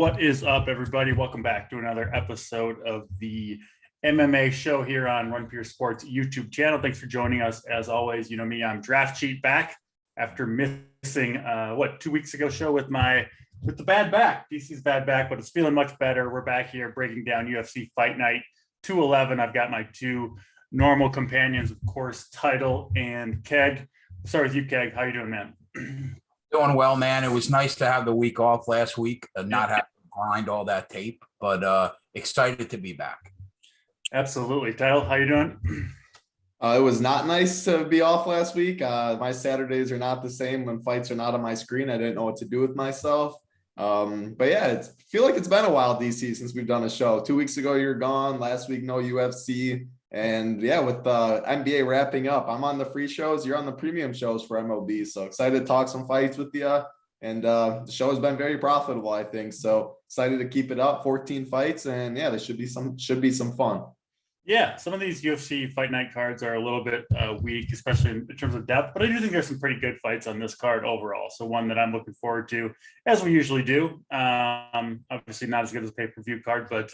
What is up, everybody? Welcome back to another episode of the MMA show here on Run Pure Sports YouTube channel. Thanks for joining us. As always, you know me, I'm Draftcheat, back after missing 2 weeks ago show with the bad back, DC's bad back, but it's feeling much better. We're back here breaking down UFC Fight Night 211. I've got my two normal companions, of course, Title and Keg. I'll start with you, Keg. How you doing, man? Doing well, man. It was nice to have the week off last week and not have to grind all that tape, but excited to be back. Absolutely. Title, how you doing? It was not nice to be off last week. My Saturdays are not the same when fights are not on my screen. I didn't know what to do with myself. But yeah, I feel like it's been a while, DC, since we've done a show. 2 weeks ago, you're gone. Last week, no UFC. And yeah, with the NBA wrapping up, I'm on the free shows. You're on the premium shows for MLB. So excited to talk some fights with you. And the show has been very profitable, I think. So excited to keep it up. 14 fights. And yeah, there should be some fun. Yeah, some of these UFC Fight Night cards are a little bit weak, especially in terms of depth. But I do think there's some pretty good fights on this card overall. So one that I'm looking forward to, as we usually do. Obviously not as good as a pay-per-view card, but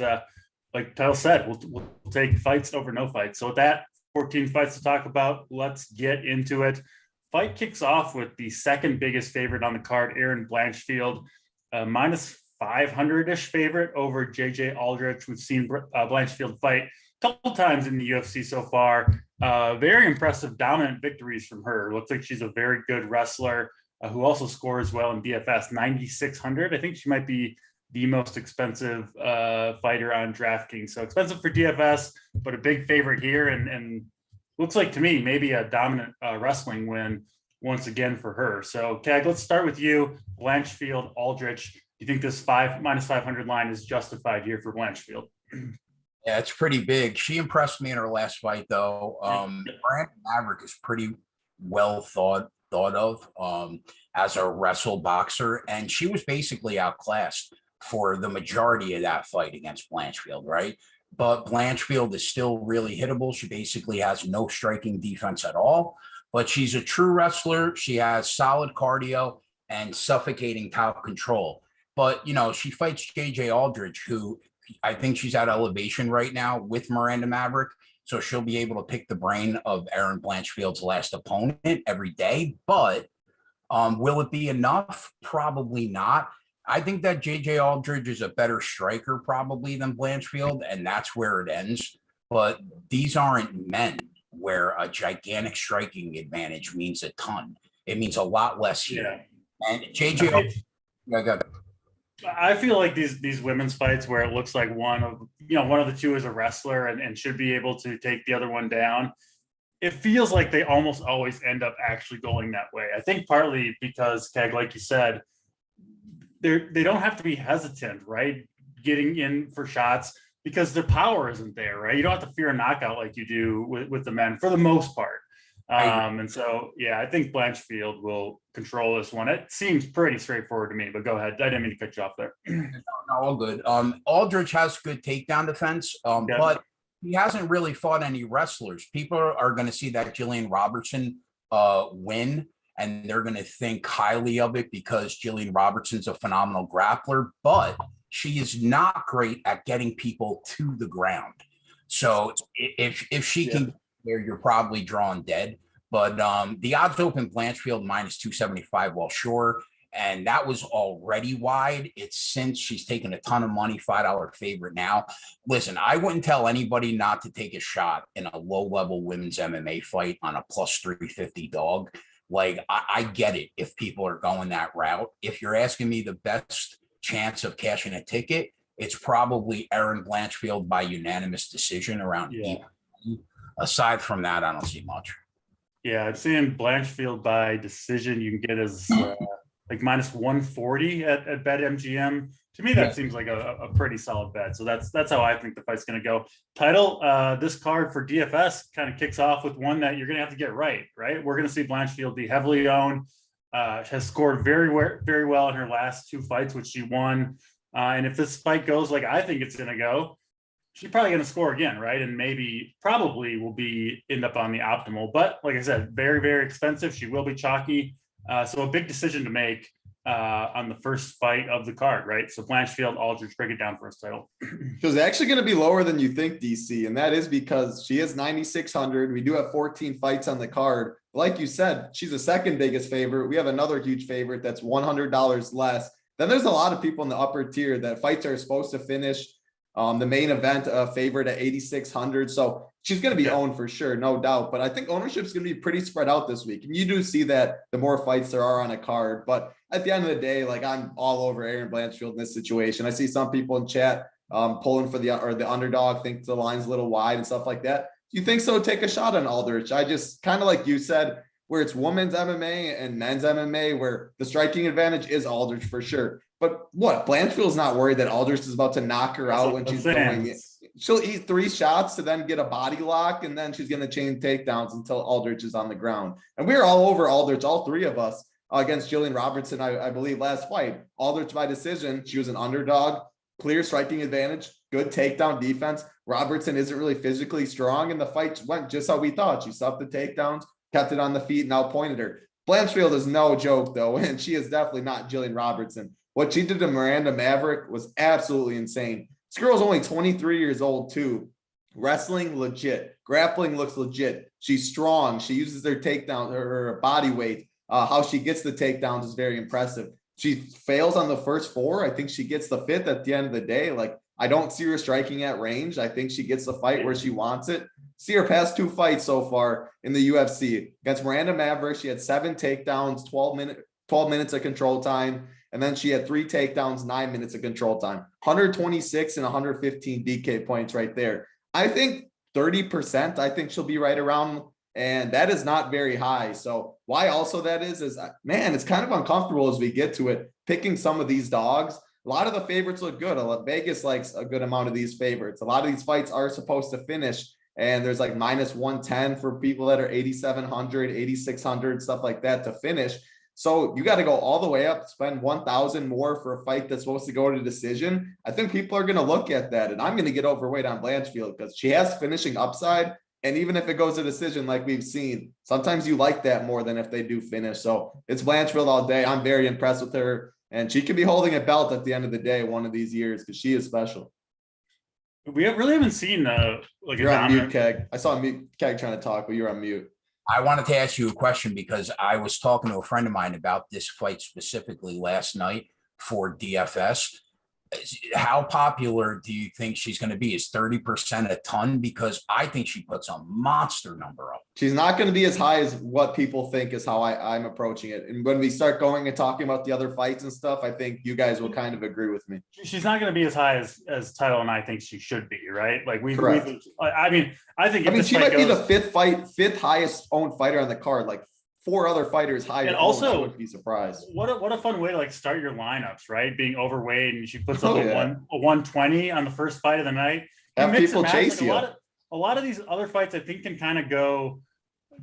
like Tyler said, we'll take fights over no fights. So with that, 14 fights to talk about. Let's get into it. Fight kicks off with the second biggest favorite on the card, Erin Blanchfield, minus 500-ish favorite over JJ Aldridge. We've seen Blanchfield fight a couple times in the UFC so far. Very impressive, dominant victories from her. Looks like she's a very good wrestler who also scores well in DFS, 9,600. I think she might be the most expensive fighter on DraftKings. So expensive for DFS, but a big favorite here. And looks like to me, maybe a dominant wrestling win once again for her. So Keg, let's start with you. Blanchfield, Aldrich. Do you think this minus 500 line is justified here for Blanchfield? Yeah, it's pretty big. She impressed me in her last fight, though. Miranda Maverick is pretty well thought of as a wrestle boxer, and she was basically outclassed for the majority of that fight against Blanchfield, right? But Blanchfield is still really hittable. She basically has no striking defense at all, but she's a true wrestler. She has solid cardio and suffocating top control. But, you know, she fights JJ Aldridge, who I think she's at elevation right now with Miranda Maverick. So she'll be able to pick the brain of Erin Blanchfield's last opponent every day. But will it be enough? Probably not. I think that JJ Aldridge is a better striker probably than Blanchfield, and that's where it ends. But these aren't men where a gigantic striking advantage means a ton. It means a lot less here. Yeah. And JJ Aldridge, I feel like these women's fights where it looks like one of the two is a wrestler and should be able to take the other one down. It feels like they almost always end up actually going that way. I think partly because, Keg, like you said, they don't have to be hesitant, right? Getting in for shots because their power isn't there, right? You don't have to fear a knockout like you do with the men for the most part. And so, yeah, I think Blanchfield will control this one. It seems pretty straightforward to me, but go ahead. I didn't mean to cut you off there. No, all good. Aldridge has good takedown defense, but he hasn't really fought any wrestlers. People are going to see that Jillian Robertson win, and they're going to think highly of it because Jillian Robertson's a phenomenal grappler, but she is not great at getting people to the ground. So if she can, you're probably drawn dead. But the odds open Blanchfield minus 275, well, sure. And that was already wide. It's since she's taken a ton of money, $5 favorite now. Listen, I wouldn't tell anybody not to take a shot in a low-level women's MMA fight on a plus 350 dog. Like, I get it if people are going that route. If you're asking me the best chance of cashing a ticket, it's probably Erin Blanchfield by unanimous decision around. Yeah. Aside from that, I don't see much. Yeah, I'm seeing Blanchfield by decision. You can get as like minus 140 at BetMGM. To me, that seems like a pretty solid bet. So that's how I think the fight's going to go. Title, this card for DFS kind of kicks off with one that you're going to have to get right? We're going to see Blanchfield be heavily owned. Has scored very well in her last two fights, which she won. And if this fight goes like I think it's going to go, she's probably going to score again, right? And probably will end up on the optimal. But like I said, very, very expensive. She will be chalky. So a big decision to make. on the first fight of the card, right? So Blanchfield, Aldridge, break it down for us, Title. She was actually going to be lower than you think, DC, and that is because she is 9,600. We do have 14 fights on the card. Like you said, she's the second biggest favorite. We have another huge favorite that's $100 less. Then there's a lot of people in the upper tier that fights are supposed to finish. The main event favorite at 8,600. So she's going to be owned for sure, no doubt. But I think ownership is going to be pretty spread out this week. And you do see that the more fights there are on a card. But at the end of the day, like, I'm all over Erin Blanchfield in this situation. I see some people in chat pulling for the underdog, think the line's a little wide and stuff like that. If you think so, take a shot on Aldridge. I just kind of, like you said, where it's women's MMA and men's MMA, where the striking advantage is Aldridge for sure. But what? Blanchfield's not worried that Aldridge is about to knock her out when she's going it. She'll eat 3 shots to then get a body lock, and then she's going to chain takedowns until Aldridge is on the ground. And we're all over Aldridge, all 3 of us, against Jillian Robertson, I believe, last fight. Aldridge by decision. She was an underdog, clear striking advantage, good takedown defense. Robertson isn't really physically strong, and the fight went just how we thought. She stopped the takedowns, kept it on the feet, and outpointed her. Blanchfield is no joke, though, and she is definitely not Jillian Robertson. What she did to Miranda Maverick was absolutely insane. This girl's only 23 years old, too. Wrestling, legit. Grappling looks legit. She's strong. She uses her takedown, her body weight. How she gets the takedowns is very impressive. She fails on the first 4. I think she gets the 5th at the end of the day. Like, I don't see her striking at range. I think she gets the fight where she wants it. See her past 2 fights so far in the UFC. Against Miranda Maverick, she had 7 takedowns, 12 minutes of control time. And then she had 3 takedowns, 9 minutes of control time, 126 and 115 DK points right there. I think 30%, I think she'll be right around, and that is not very high. So why also that is, man, it's kind of uncomfortable as we get to it, picking some of these dogs. A lot of the favorites look good. Vegas likes a good amount of these favorites. A lot of these fights are supposed to finish, and there's like minus 110 for people that are 8,700, 8,600, stuff like that to finish. So you got to go all the way up, spend 1,000 more for a fight that's supposed to go to decision. I think people are going to look at that, and I'm going to get overweight on Blanchfield because she has finishing upside. And even if it goes to decision, like we've seen, sometimes you like that more than if they do finish. So it's Blanchfield all day. I'm very impressed with her, and she could be holding a belt at the end of the day one of these years because she is special. We really haven't seen like you're on mute, Keg. I saw mute Keg trying to talk, but you're on mute. I wanted to ask you a question because I was talking to a friend of mine about this fight specifically last night for DFS. How popular do you think she's going to be? Is 30% a ton? Because I think she puts a monster number up. She's not going to be as high as what people think is how I'm approaching it. And when we start going and talking about the other fights and stuff, I think you guys will kind of agree with me. She's not going to be as high as Title and I think she should be, right? Like we I mean, she might be the fifth highest owned fighter on the card. Like 4 other fighters higher. And also, I wouldn't be surprised. What a fun way to like start your lineups, right? Being overweight, and she puts up a 120 on the first fight of the night. Have people chase you. A lot of these other fights, I think, can kind of go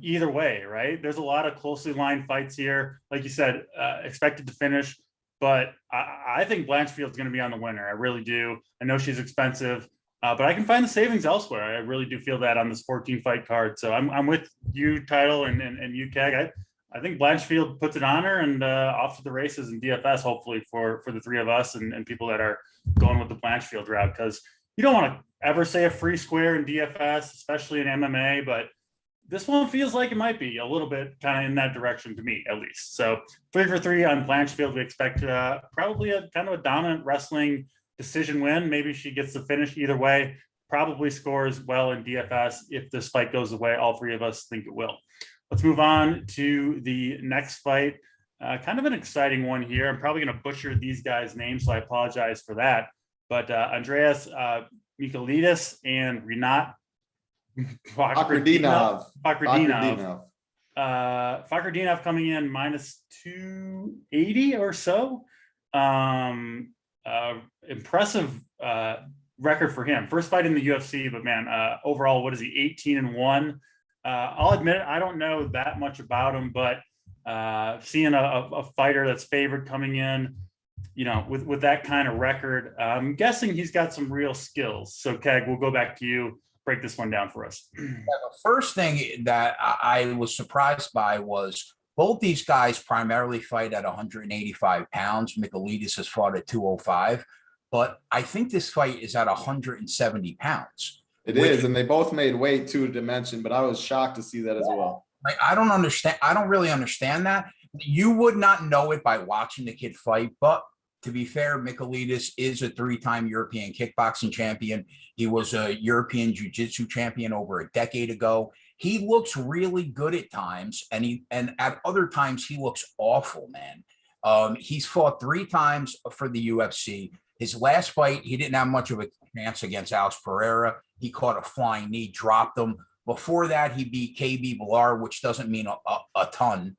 either way, right? There's a lot of closely lined fights here, like you said, expected to finish. But I think Blanchfield's going to be on the winner. I really do. I know she's expensive. But I can find the savings elsewhere. I really do feel that on this 14 fight card. So I'm with you, Title, and you, Keg. I think Blanchfield puts it on her and off to the races in DFS, hopefully for the 3 of us and people that are going with the Blanchfield route, because you don't want to ever say a free square in DFS, especially in MMA, but this one feels like it might be a little bit kind of in that direction to me, at least. So 3 for 3 on Blanchfield. We expect probably a kind of a dominant wrestling decision win. Maybe she gets the finish either way, probably scores well in DFS. If this fight goes away, all 3 of us think it will. Let's move on to the next fight. Kind of an exciting one here. I'm probably going to butcher these guys' names, so I apologize for that. But Andreas Mikolitas and Rinat Fakhretdinov. Fakhretdinov coming in minus 280 or so. Impressive record for him. First fight in the UFC, but man, overall, what is he? 18-1. I'll admit I don't know that much about him, but seeing a fighter that's favored coming in, you know, with that kind of record, I'm guessing he's got some real skills. So Keg, we'll go back to you. Break this one down for us. The first thing that I was surprised by was Both these guys primarily fight at 185 pounds. Mikolitas has fought at 205, but I think this fight is at 170 pounds. It is, and they both made weight too, to mention, but I was shocked to see that as well. Like, I don't understand. I don't really understand that. You would not know it by watching the kid fight, but to be fair, Mikolitas is a 3-time European kickboxing champion. He was a European jiu-jitsu champion over a decade ago. He looks really good at times, and at other times he looks awful, man. He's fought 3 times for the UFC. His last fight, he didn't have much of a chance against Alex Pereira. He caught a flying knee, dropped him. Before that, he beat KB Villar, which doesn't mean a ton.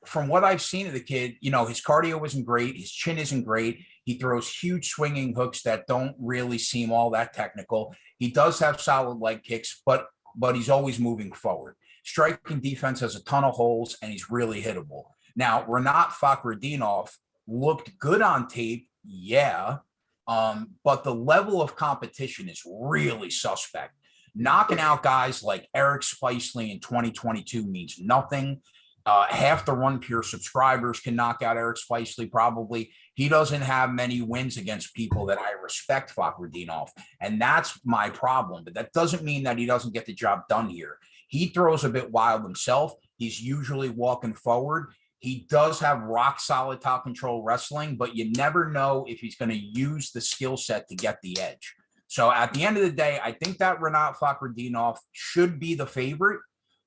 From what I've seen of the kid, you know, his cardio isn't great. His chin isn't great. He throws huge swinging hooks that don't really seem all that technical. He does have solid leg kicks, but he's always moving forward. Striking defense has a ton of holes, and he's really hittable. Now, Rinat Fakhretdinov looked good on tape, yeah, but the level of competition is really suspect. Knocking out guys like Eric Spicely in 2022 means nothing. Half the Run Pure subscribers can knock out Eric Spicely probably. He doesn't have many wins against people that I respect, Fakhretdinov, and that's my problem. But that doesn't mean that he doesn't get the job done here. He throws a bit wild himself. He's usually walking forward. He does have rock solid top control wrestling, but you never know if he's going to use the skill set to get the edge. So at the end of the day, I think that Rinat Fakhretdinov should be the favorite,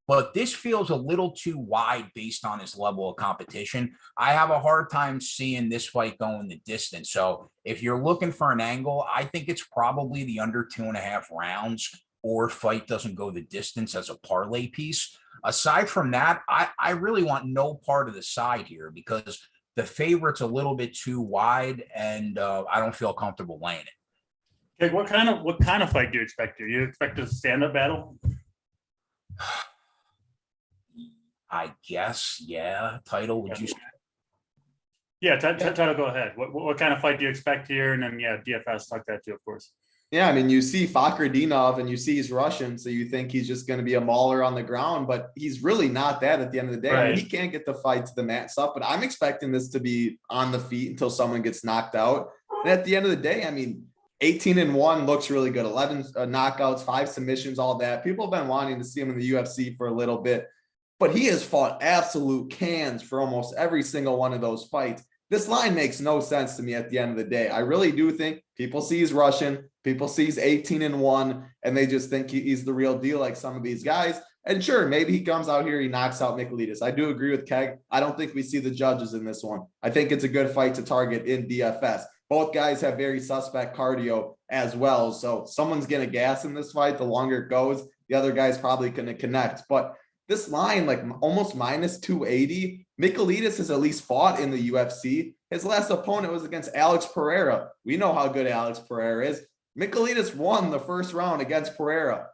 but this feels a little too wide based on his level of competition. I have a hard time seeing this fight going the distance. So if you're looking for an angle, I think it's probably the under 2.5 rounds, or fight doesn't go the distance as a parlay piece. Aside from that, I really want no part of the side here because the favorite's a little bit too wide, and I don't feel comfortable laying it. Okay, what kind of fight do you expect here? You expect a stand-up battle? I guess, yeah. Title, would you say? Yeah, Title, go ahead. What kind of fight do you expect here? And then, yeah, DFS, talk that too, of course. Yeah, I mean, you see Fakhretdinov and you see he's Russian, so you think he's just going to be a mauler on the ground, but he's really not that at the end of the day. Right. I mean, he can't get the fight to the mat stuff, but I'm expecting this to be on the feet until someone gets knocked out. And at the end of the day, I mean, 18-1 looks really good. 11 knockouts, 5 submissions, all that. People have been wanting to see him in the UFC for a little bit, but he has fought absolute cans for almost every single one of those fights. This line makes no sense to me at the end of the day. I really do think people see he's Russian, people see he's 18-1, and they just think he's the real deal like some of these guys. And sure, maybe he comes out here, he knocks out Mikolitas. I do agree with Keg. I don't think we see the judges in this one. I think it's a good fight to target in DFS. Both guys have very suspect cardio as well. So someone's going to gas in this fight. The longer it goes, the other guy's probably going to connect. But this line, like almost minus 280, Mikolitas has at least fought in the UFC. His last opponent was against Alex Pereira. We know how good Alex Pereira is. Mikolitas won the first round against Pereira.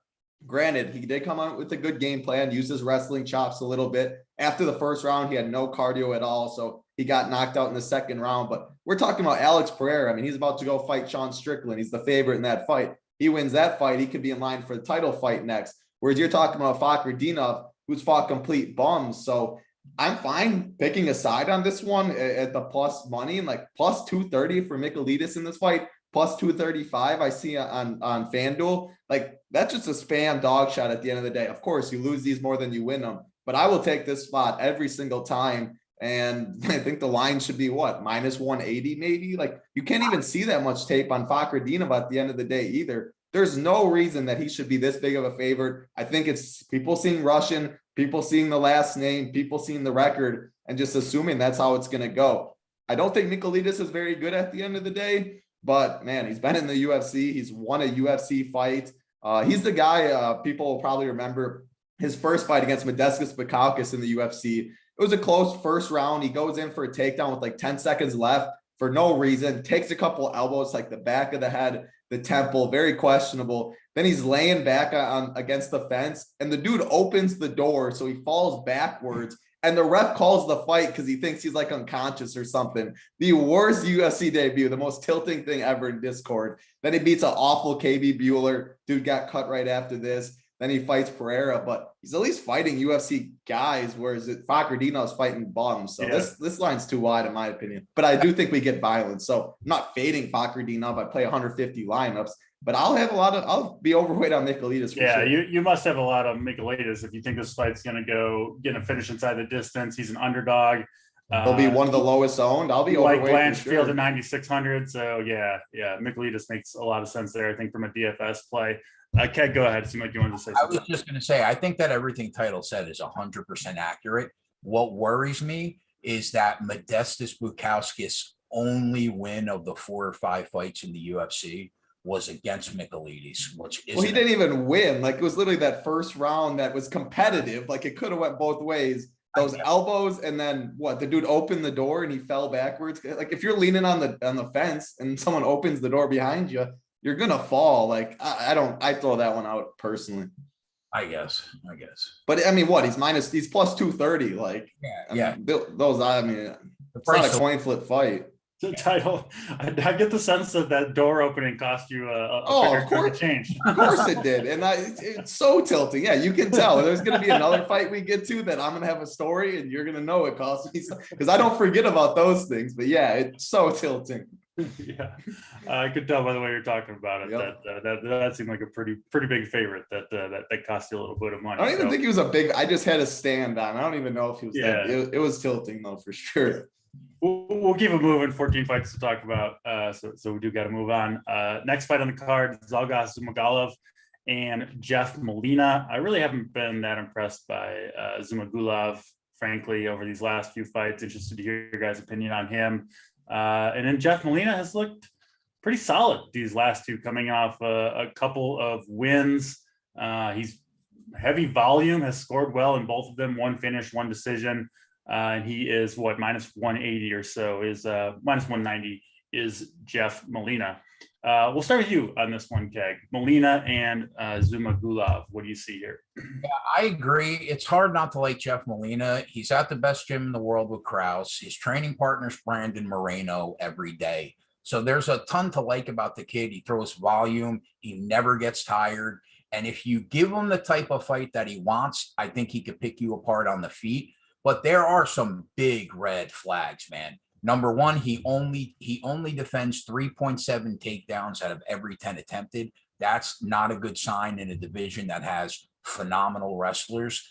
Granted, he did come out with a good game plan, used his wrestling chops a little bit. After the first round, he had no cardio at all, so he got knocked out in the second round. But we're talking about Alex Pereira. I mean, he's about to go fight Sean Strickland. He's the favorite in that fight. He wins that fight, he could be in line for the title fight next. Whereas you're talking about Fakhretdinov, who's fought complete bums. So I'm fine picking a side on this one at the plus money, like plus 230 for Mikolitas in this fight, plus 235 I see on FanDuel. Like, that's just a spam dog shot at the end of the day. Of course, you lose these more than you win them, but I will take this spot every single time. And I think the line should be what, minus 180 maybe? Like, you can't even see that much tape on Fakhretdinov at the end of the day either. There's no reason that he should be this big of a favorite. I think it's people seeing Russian, people seeing the last name, people seeing the record, and just assuming that's how it's going to go. I don't think Mikolitas is very good at the end of the day, but man, he's been in the UFC. He's won a UFC fight. He's the guy people will probably remember his first fight against Modestas Bukauskas in the UFC. It was a close first round. He goes in for a takedown with like 10 seconds left for no reason, takes a couple elbows, like the back of the head, the temple, very questionable. Then he's laying back against the fence, and the dude opens the door, so he falls backwards, and the ref calls the fight because he thinks he's like unconscious or something. The worst UFC debut, the most tilting thing ever in Discord. Then he beats an awful KB Bueller. Dude got cut right after this. Then he fights Pereira, but he's at least fighting UFC guys, whereas Facardino's fighting bums. So this line's too wide in my opinion. But I do think we get violence. So I'm not fading Facardino. I play 150 lineups, but I'll be overweight on Mikolitas for sure. You must have a lot of Mikolitas if you think this fight's gonna get a finish inside the distance. He's an underdog. He'll be one of the lowest owned. I'll be like overweight. Blanchard at 9,600. So yeah, Mikolitas makes a lot of sense there. I think from a DFS play. Keg, go ahead. It seemed like you wanted to say something. I was just going to say, I think that everything Title said is 100% accurate. What worries me is that Modestas Bukauskas' only win of the 4 or 5 fights in the UFC was against Mikolitas, which is he didn't even win. Like, it was literally that first round that was competitive. Like, it could have went both ways. Those elbows, and then the dude opened the door and he fell backwards. Like, if you're leaning on the fence and someone opens the door behind you, you're gonna fall. Like, I throw that one out personally. I guess. But I mean, he's plus 230. Like, those. I mean, it's not a coin flip fight. The Title. I get the sense that door opening cost you of course, change. Of course it did, and it's so tilting. Yeah, you can tell. There's going to be another fight we get to that I'm going to have a story, and you're going to know it cost me because I don't forget about those things. But yeah, it's so tilting. Yeah, I could tell by the way you're talking about it that seemed like a pretty big favorite that cost you a little bit of money. I don't even think he was a big. I just had a stand on. I don't even know if he was. Yeah, it was tilting though for sure. We'll keep it moving. 14 fights to talk about, so we do got to move on. Next fight on the card: Zhalgas Zhumagulov and Jeff Molina. I really haven't been that impressed by Zhumagulov, frankly, over these last few fights. Interested to hear your guys' opinion on him. And then Jeff Molina has looked pretty solid these last two, coming off a couple of wins. He's heavy volume, has scored well in both of them, 1 finish, 1 decision. And he is minus 180 or so, is minus 190 is Jeff Molina. We'll start with you on this one, Keg. Molina and Zhumagulov. What do you see here? Yeah, I agree. It's hard not to like Jeff Molina. He's at the best gym in the world with Krause. His training partner's Brandon Moreno every day. So there's a ton to like about the kid. He throws volume. He never gets tired. And if you give him the type of fight that he wants, I think he could pick you apart on the feet. But there are some big red flags, man. Number one, he only defends 3.7 takedowns out of every 10 attempted. That's not a good sign in a division that has phenomenal wrestlers,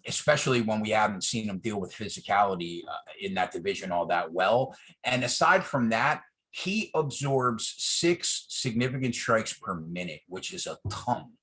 especially when we haven't seen him deal with physicality in that division all that well. And aside from that, he absorbs 6 significant strikes per minute, which is a ton.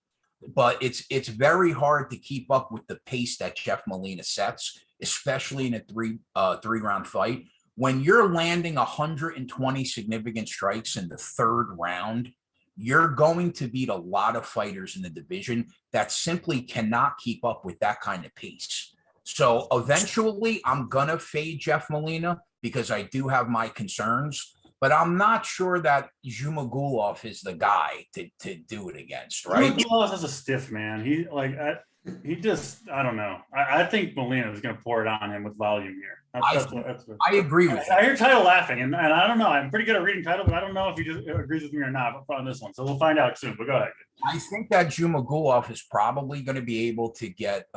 But it's very hard to keep up with the pace that Jeff Molina sets, especially in a three-round fight. When you're landing 120 significant strikes in the 3rd round, you're going to beat a lot of fighters in the division that simply cannot keep up with that kind of pace. So eventually, I'm gonna fade Jeff Molina because I do have my concerns. But I'm not sure that Zhumagulov is the guy to do it against, right? Zhumagulov is a stiff man. I don't know. I think Molina is going to pour it on him with volume here. I agree with you. I hear Title laughing, and I don't know. I'm pretty good at reading Title, but I don't know if he just agrees with me or not on this one. So we'll find out soon. But go ahead. I think that Zhumagulov is probably going to be able to get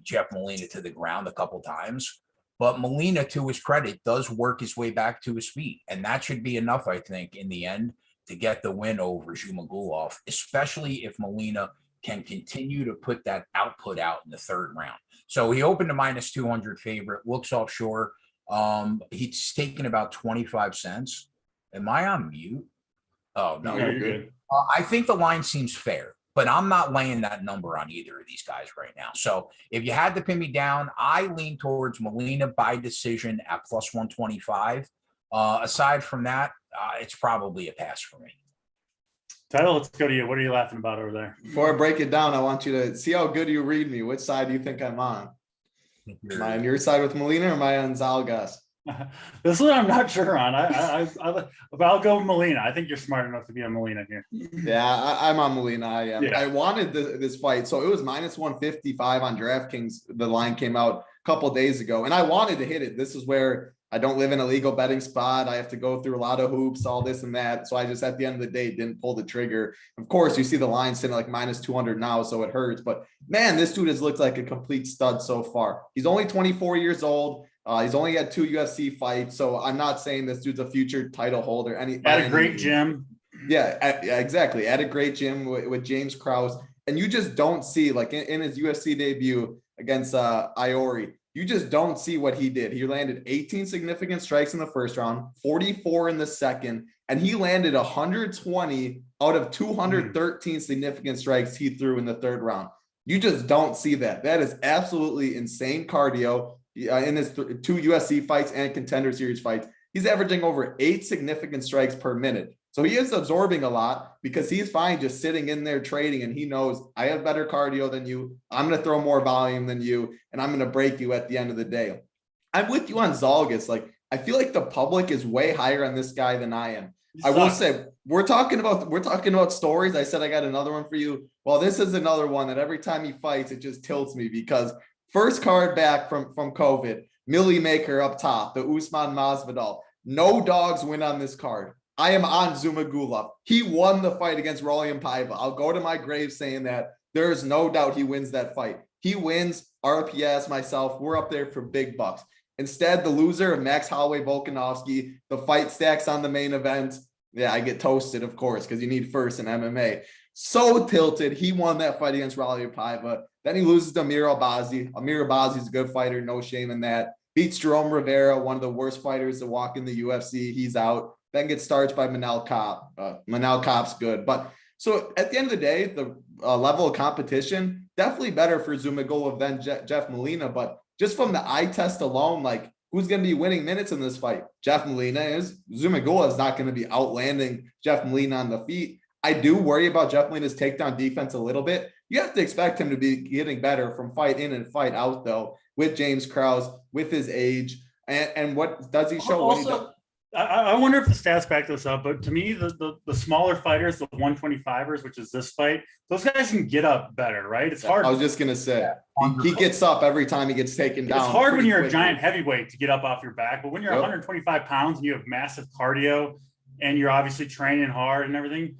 Jeff Molina to the ground a couple times. But Molina, to his credit, does work his way back to his feet. And that should be enough, I think, in the end to get the win over Zhumagulov, especially if Molina can continue to put that output out in the 3rd round. So he opened a minus 200 favorite, looks offshore. He's taken about 25 cents. Am I on mute? Oh, no. You're good. I think the line seems fair. But I'm not laying that number on either of these guys right now. So if you had to pin me down, I lean towards Molina by decision at plus 125. Aside from that, it's probably a pass for me. Title, let's go to you. What are you laughing about over there? Before I break it down, I want you to see how good you read me. Which side do you think I'm on? Am I on your side with Molina or am I on Zhalgas? This one I'm not sure on. I'll go Molina. I think you're smart enough to be on Molina here. Yeah, I'm on Molina. I am. Yeah. I wanted this fight, so it was minus 155 on DraftKings. The line came out a couple days ago, and I wanted to hit it. This is where I don't live in a legal betting spot. I have to go through a lot of hoops, all this and that. So I just, at the end of the day, didn't pull the trigger. Of course, you see the line sitting like minus 200 now, so it hurts. But man, this dude has looked like a complete stud so far. He's only 24 years old. He's only had 2 UFC fights. So I'm not saying this dude's a future title holder. At a great gym. Yeah, exactly. At a great gym with James Krause. And you just don't see, like in his UFC debut against Iori, you just don't see what he did. He landed 18 significant strikes in the first round, 44 in the second, and he landed 120 out of 213 significant strikes he threw in the third round. You just don't see that. That is absolutely insane cardio. In his 2 UFC fights and Contender Series fights, he's averaging over 8 significant strikes per minute. So he is absorbing a lot because he's fine just sitting in there trading, and he knows I have better cardio than you. I'm going to throw more volume than you, and I'm going to break you at the end of the day. I'm with you on Zhalgas. Like, I feel like the public is way higher on this guy than I am. I will say we're talking about stories. I said I got another one for you. Well, this is another one that every time he fights, it just tilts me because first card back from COVID, Millie Maker up top, the Usman Masvidal. No dogs win on this card. I am on Zumagulov. He won the fight against Rolian Paiva. I'll go to my grave saying that. There is no doubt he wins that fight. He wins. RPS, myself, we're up there for big bucks. Instead, the loser of Max Holloway Volkanovski, the fight stacks on the main event. Yeah, I get toasted, of course, because you need first in MMA. So tilted. He won that fight against Rolian Paiva. Then he loses to Amir Albazi. Amir Albazi is a good fighter. No shame in that. Beats Jerome Rivera, one of the worst fighters to walk in the UFC. He's out. Then gets starched by Beneil Cop. Beneil Cop's good. But so at the end of the day, the level of competition, definitely better for Zumagulov than Jeff Molina. But just from the eye test alone, like who's going to be winning minutes in this fight? Jeff Molina is. Zumagulov is not going to be outlanding Jeff Molina on the feet. I do worry about Jeff Molina's takedown defense a little bit. You have to expect him to be getting better from fight in and fight out, though, with James Krause, with his age. And what does he show? Also, I wonder if the stats back this up, but to me, the smaller fighters, the 125ers, which is this fight, those guys can get up better, right? It's hard. I was just going to say, he gets up every time he gets taken down. It's hard when you're a giant heavyweight to get up off your back, but when you're 125 pounds and you have massive cardio and you're obviously training hard and everything,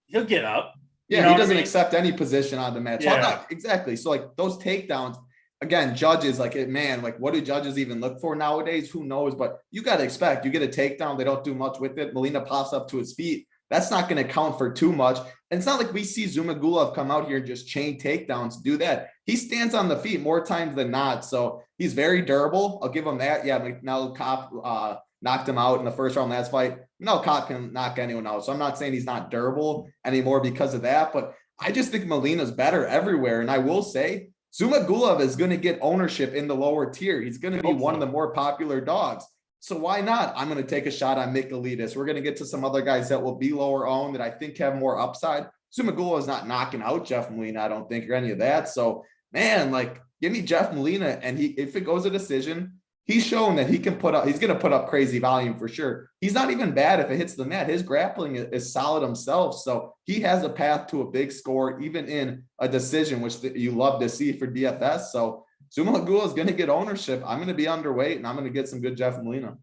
he'll get up. Yeah, he doesn't accept any position on the mat. So exactly. So like those takedowns, again, judges, like, man, like what do judges even look for nowadays? Who knows? But you got to expect, you get a takedown, they don't do much with it. Molina pops up to his feet. That's not going to count for too much. And it's not like we see Zumagulov come out here and just chain takedowns, do that. He stands on the feet more times than not. So he's very durable. I'll give him that. Yeah, Beneil Cop knocked him out in the first round last fight. No cop can knock anyone out. So I'm not saying he's not durable anymore because of that, but I just think Molina's better everywhere. And I will say Zumagulov is going to get ownership in the lower tier. He's going to be one of the more popular dogs. So why not? I'm going to take a shot on Mikolitas. We're going to get to some other guys that will be lower owned that I think have more upside. Zumagulov is not knocking out Jeff Molina, I don't think, or any of that. So, man, like, give me Jeff Molina, and if it goes a decision, he's shown that he can he's going to put up crazy volume for sure. He's not even bad if it hits the net. His grappling is solid himself. So he has a path to a big score, even in a decision, which you love to see for DFS. So Zumagulov is going to get ownership. I'm going to be underweight, and I'm going to get some good Jeff Molina.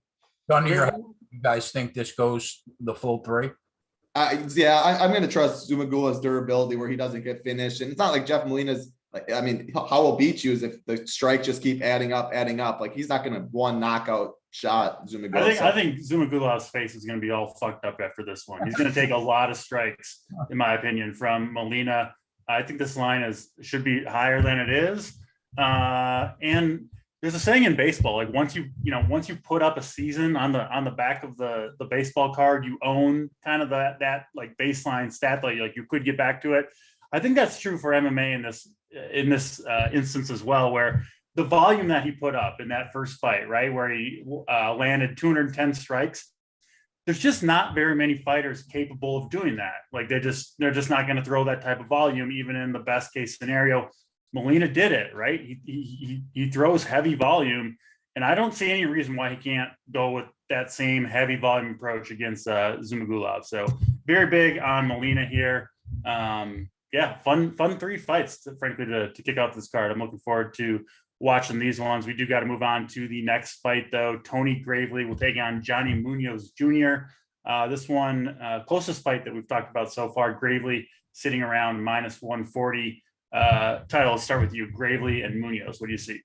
Gun to your head, you guys think this goes the full 3? I'm going to trust Zumagulov's durability where he doesn't get finished. And it's not like Jeff Molina's, like, I mean, how he'll beat you is if the strikes just keep adding up. Like, he's not going to one knockout shot Zumagulov. I think Zumagulov's face is going to be all fucked up after this one. He's going to take a lot of strikes, in my opinion, from Molina. I think this line should be higher than it is. And there's a saying in baseball, like once you put up a season on the back of the baseball card, you own kind of that like baseline stat that like you could get back to it. I think that's true for MMA in this instance as well, where the volume that he put up in that first fight, right, where he landed 210 strikes, there's just not very many fighters capable of doing that. Like they're just not going to throw that type of volume, even in the best case scenario. Molina did it, right? He throws heavy volume, and I don't see any reason why he can't go with that same heavy volume approach against Zumagulov. So very big on Molina here. Fun 3 fights, frankly, to kick off this card. I'm looking forward to watching these ones. We do got to move on to the next fight, though. Tony Gravely will take on Johnny Munoz Jr. This one, closest fight that we've talked about so far. Gravely sitting around -140. Title, let's start with you. Gravely and Munoz. What do you see?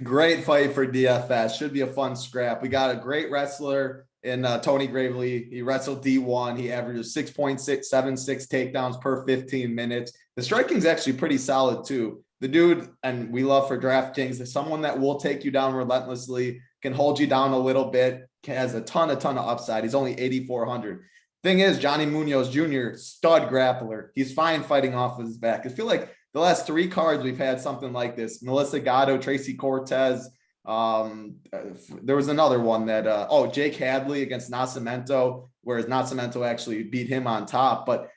Great fight for DFS. Should be a fun scrap. We got a great wrestler in Tony Gravely. He wrestled D1. He averages 6.676 takedowns per 15 minutes. The striking's actually pretty solid too. The dude, and we love for DraftKings, is someone that will take you down relentlessly, can hold you down a little bit, has a ton of upside. He's only 8,400. Thing is, Johnny Munoz Jr., stud grappler. He's fine fighting off of his back. I feel like the last 3 cards we've had something like this. Melissa Gatto, Tracy Cortez. There was another one that, Jake Hadley against Nascimento, whereas Nascimento actually beat him on top. But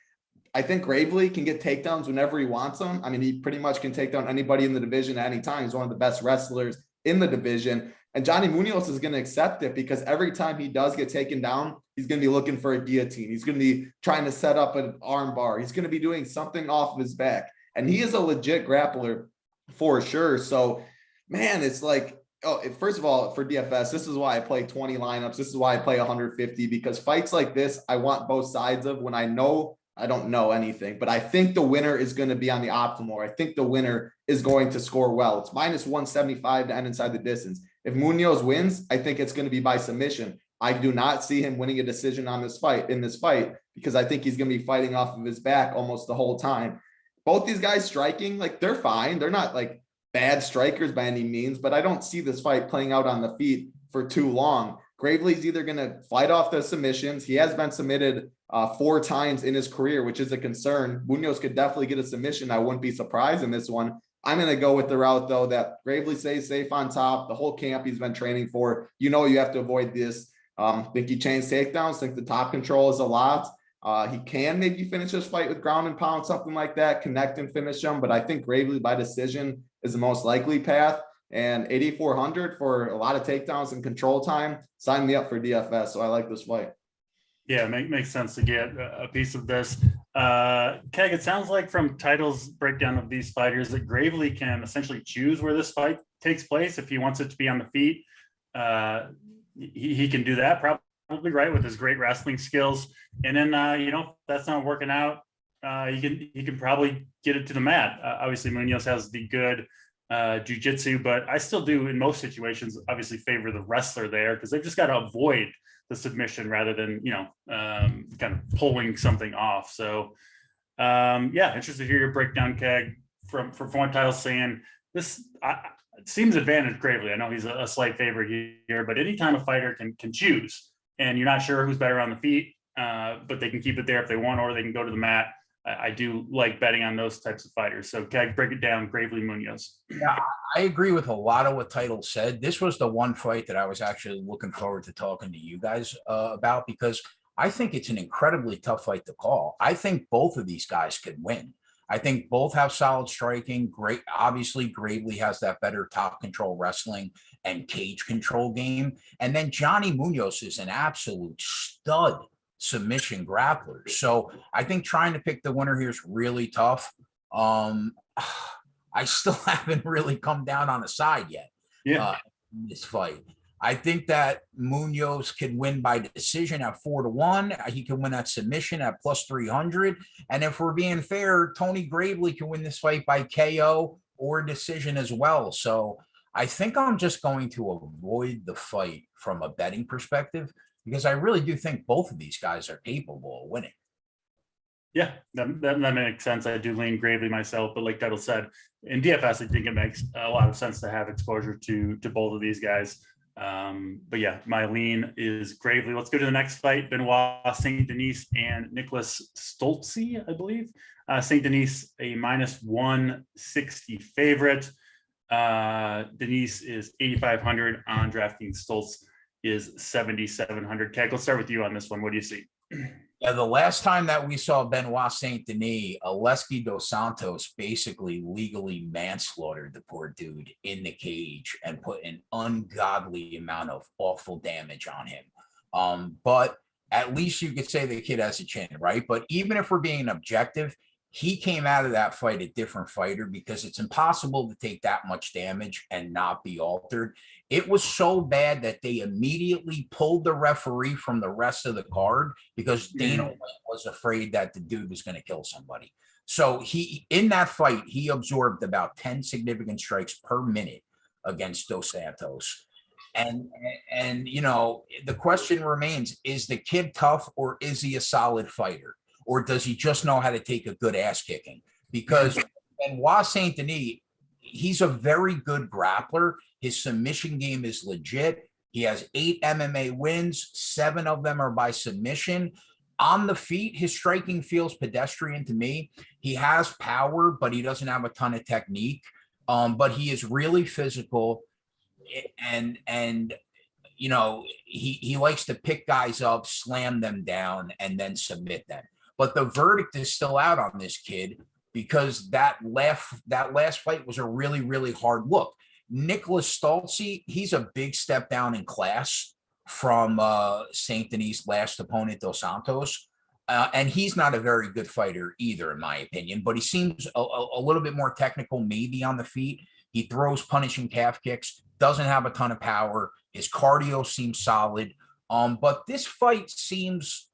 I think Gravely can get takedowns whenever he wants them. I mean, he pretty much can take down anybody in the division at any time. He's one of the best wrestlers in the division. And Johnny Munoz is going to accept it because every time he does get taken down, he's going to be looking for a guillotine. He's going to be trying to set up an arm bar. He's going to be doing something off of his back. And he is a legit grappler for sure. So, man, it's like, first of all, for DFS, this is why I play 20 lineups. This is why I play 150, because fights like this, I want both sides of when I know I don't know anything, but I think the winner is going to be on the optimal. I think the winner is going to score well. It's -175 to end inside the distance. If Munoz wins, I think it's going to be by submission. I do not see him winning a decision in this fight, because I think he's going to be fighting off of his back almost the whole time. Both these guys striking, like, they're fine. They're not like bad strikers by any means, but I don't see this fight playing out on the feet for too long. Gravely's either going to fight off the submissions. He has been submitted 4 times in his career, which is a concern. Munoz could definitely get a submission. I wouldn't be surprised in this one. I'm going to go with the route, though, that Gravely stays safe on top. The whole camp he's been training for, you have to avoid this. Think he chains takedowns. Think the top control is a lot. He can maybe finish this fight with ground and pound, something like that, connect and finish him. But I think Gravely by decision is the most likely path. And 8,400 for a lot of takedowns and control time. Sign me up for DFS. So I like this fight. Yeah, makes sense to get a piece of this. Keg, it sounds like from Title's breakdown of these fighters that Gravely can essentially choose where this fight takes place. If he wants it to be on the feet, he can do that probably, right, with his great wrestling skills. And then, if that's not working out, he can probably get it to the mat. Obviously, Munoz has the good jiu-jitsu, but I still do in most situations obviously favor the wrestler there, because they've just got to avoid the submission rather than kind of pulling something off. So interested to hear your breakdown, Keg, from what Title's saying. This it seems advantage Gravely. I know he's a slight favorite here, but anytime a fighter can choose and you're not sure who's better on the feet, but they can keep it there if they want, or they can go to the mat, I do like betting on those types of fighters. So, Keg, break it down, Gravely Munoz. Yeah, I agree with a lot of what Title said. This was the one fight that I was actually looking forward to talking to you guys about, because I think it's an incredibly tough fight to call. I think both of these guys could win. I think both have solid striking. Great. Obviously, Gravely has that better top control wrestling and cage control game. And then Johnny Munoz is an absolute stud submission grappler. So I think trying to pick the winner here is really tough. I still haven't really come down on the side yet in this fight. I think that Munoz can win by decision at 4-1. He can win that submission at +300. And if we're being fair, Tony Gravely can win this fight by KO or decision as well. So I think I'm just going to avoid the fight from a betting perspective, because I really do think both of these guys are capable of winning. Yeah, that makes sense. I do lean Gravely myself, but like Title said, in DFS, I think it makes a lot of sense to have exposure to both of these guys. But yeah, my lean is Gravely. Let's go to the next fight. Benoit St. Denis and Nicholas Stoltz, I believe. St. Denis, a -160 favorite. Denis is 8,500 on DraftKings. Stoltz is 7,700. Keg, let's start with you on this one. What do you see? Yeah, the last time that we saw Benoit St. Denis, Aleksandar dos Santos basically legally manslaughtered the poor dude in the cage and put an ungodly amount of awful damage on him. But at least you could say the kid has a chin, right? But even if we're being objective, he came out of that fight a different fighter because it's impossible to take that much damage and not be altered. It was so bad that they immediately pulled the referee from the rest of the card because Dana White was afraid that the dude was going to kill somebody. So in that fight, he absorbed about 10 significant strikes per minute against Dos Santos. And you know, the question remains, is the kid tough or is he a solid fighter? Or does he just know how to take a good ass kicking? Because Benoit Saint Denis, he's a very good grappler. His submission game is legit. He has 8 MMA wins. 7 of them are by submission. On the feet, his striking feels pedestrian to me. He has power, but he doesn't have a ton of technique. But he is really physical. And you know, he likes to pick guys up, slam them down, and then submit them. But the verdict is still out on this kid because that last fight was a really, really hard look. Nicholas Stoltz, he's a big step down in class from Saint Denis' last opponent, Dos Santos. And he's not a very good fighter either, in my opinion, but he seems a little bit more technical, maybe on the feet. He throws punishing calf kicks, doesn't have a ton of power. His cardio seems solid. But this fight seems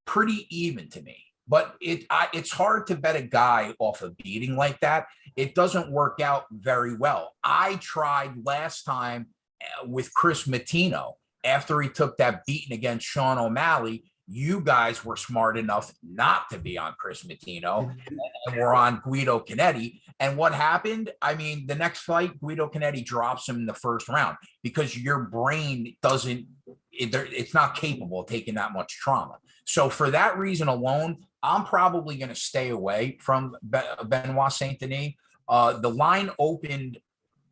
pretty even to me. But it's hard to bet a guy off a beating like that. It doesn't work out very well. I tried last time with Chris Matino after he took that beating against Sean O'Malley. You guys were smart enough not to be on Chris Matino and we're on Guido Canetti. And what happened? I mean, the next fight, Guido Canetti drops him in the first round because your brain it's not capable of taking that much trauma. So for that reason alone, I'm probably going to stay away from Benoit Saint Denis. The line opened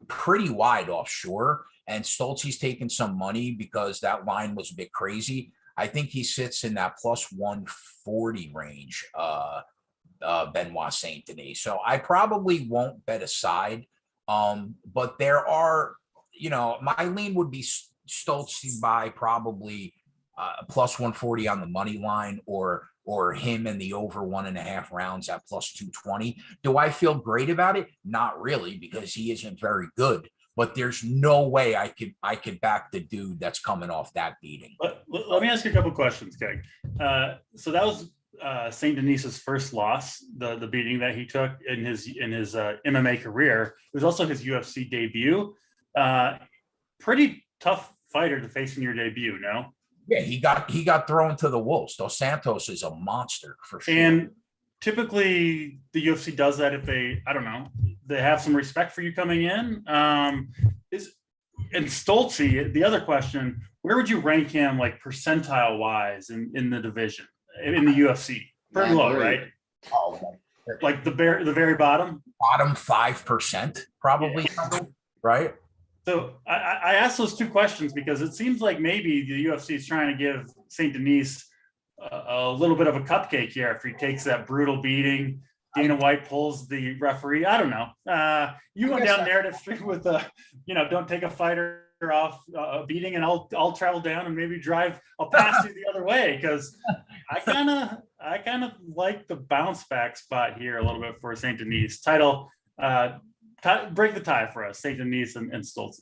pretty wide offshore, and Stoltz taking some money because that line was a bit crazy. I think he sits in that plus 140 range, Benoit Saint Denis. So I probably won't bet a side. But there are, you know, my lean would be Stoltz by probably plus 140 on the money line or him in the over 1.5 rounds at plus 220. Do I feel great about it? Not really, because he isn't very good. But there's no way I could back the dude that's coming off that beating. Let me ask you a couple questions, Keg. So that was Saint Denis's first loss, the beating that he took in his MMA career. It was also his UFC debut. Pretty tough fighter to face in your debut, no? Yeah, he got thrown to the wolves. Dos Santos is a monster for sure. And typically the UFC does that if they have some respect for you coming in. And Stoltz, the other question, where would you rank him like percentile wise in the division in the UFC? Pretty low, right? Oh, like the very bottom 5% probably, yeah. Right? So I asked those two questions because it seems like maybe the UFC is trying to give Saint Denis a little bit of a cupcake here after he takes that brutal beating. Dana White pulls the referee. I don't know. You go down narrative street with don't take a fighter off a beating, and I'll travel down and maybe I'll pass you the other way because I kind of like the bounce back spot here a little bit for Saint Denis. Title. Break the tie for us, Saint Denis and Stoltz.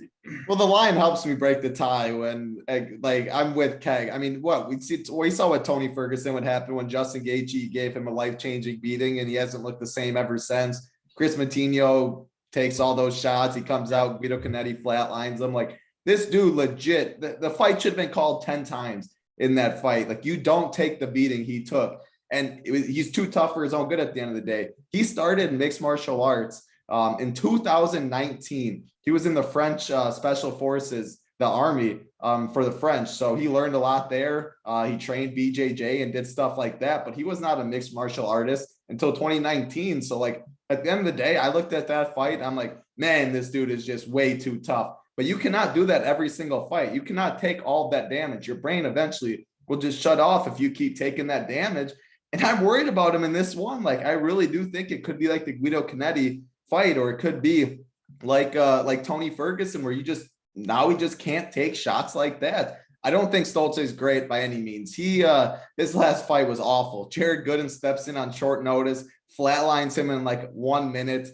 Well, the line helps me break the tie when, like, I'm with Keg. I mean, we saw what Tony Ferguson would happen when Justin Gaethje gave him a life-changing beating, and he hasn't looked the same ever since. Chris Matino takes all those shots. He comes out, Guido Canetti flatlines him. Like, this dude legit, the fight should have been called 10 times in that fight. Like, you don't take the beating he took. And he's too tough for his own good at the end of the day. He started mixed martial arts in 2019. He was in the French special forces, the army, for the French. So he learned a lot there. He trained BJJ and did stuff like that, but he was not a mixed martial artist until 2019. So like at the end of the day, I looked at that fight. I'm like, man, this dude is just way too tough. But you cannot do that every single fight. You cannot take all that damage. Your brain eventually will just shut off if you keep taking that damage. And I'm worried about him in this one. Like, I really do think it could be like the Guido Canetti fight, or it could be like Tony Ferguson, where he just can't take shots like that. I don't think Stoltz is great by any means. His last fight was awful. Jared Gooden steps in on short notice, flatlines him in like 1 minute.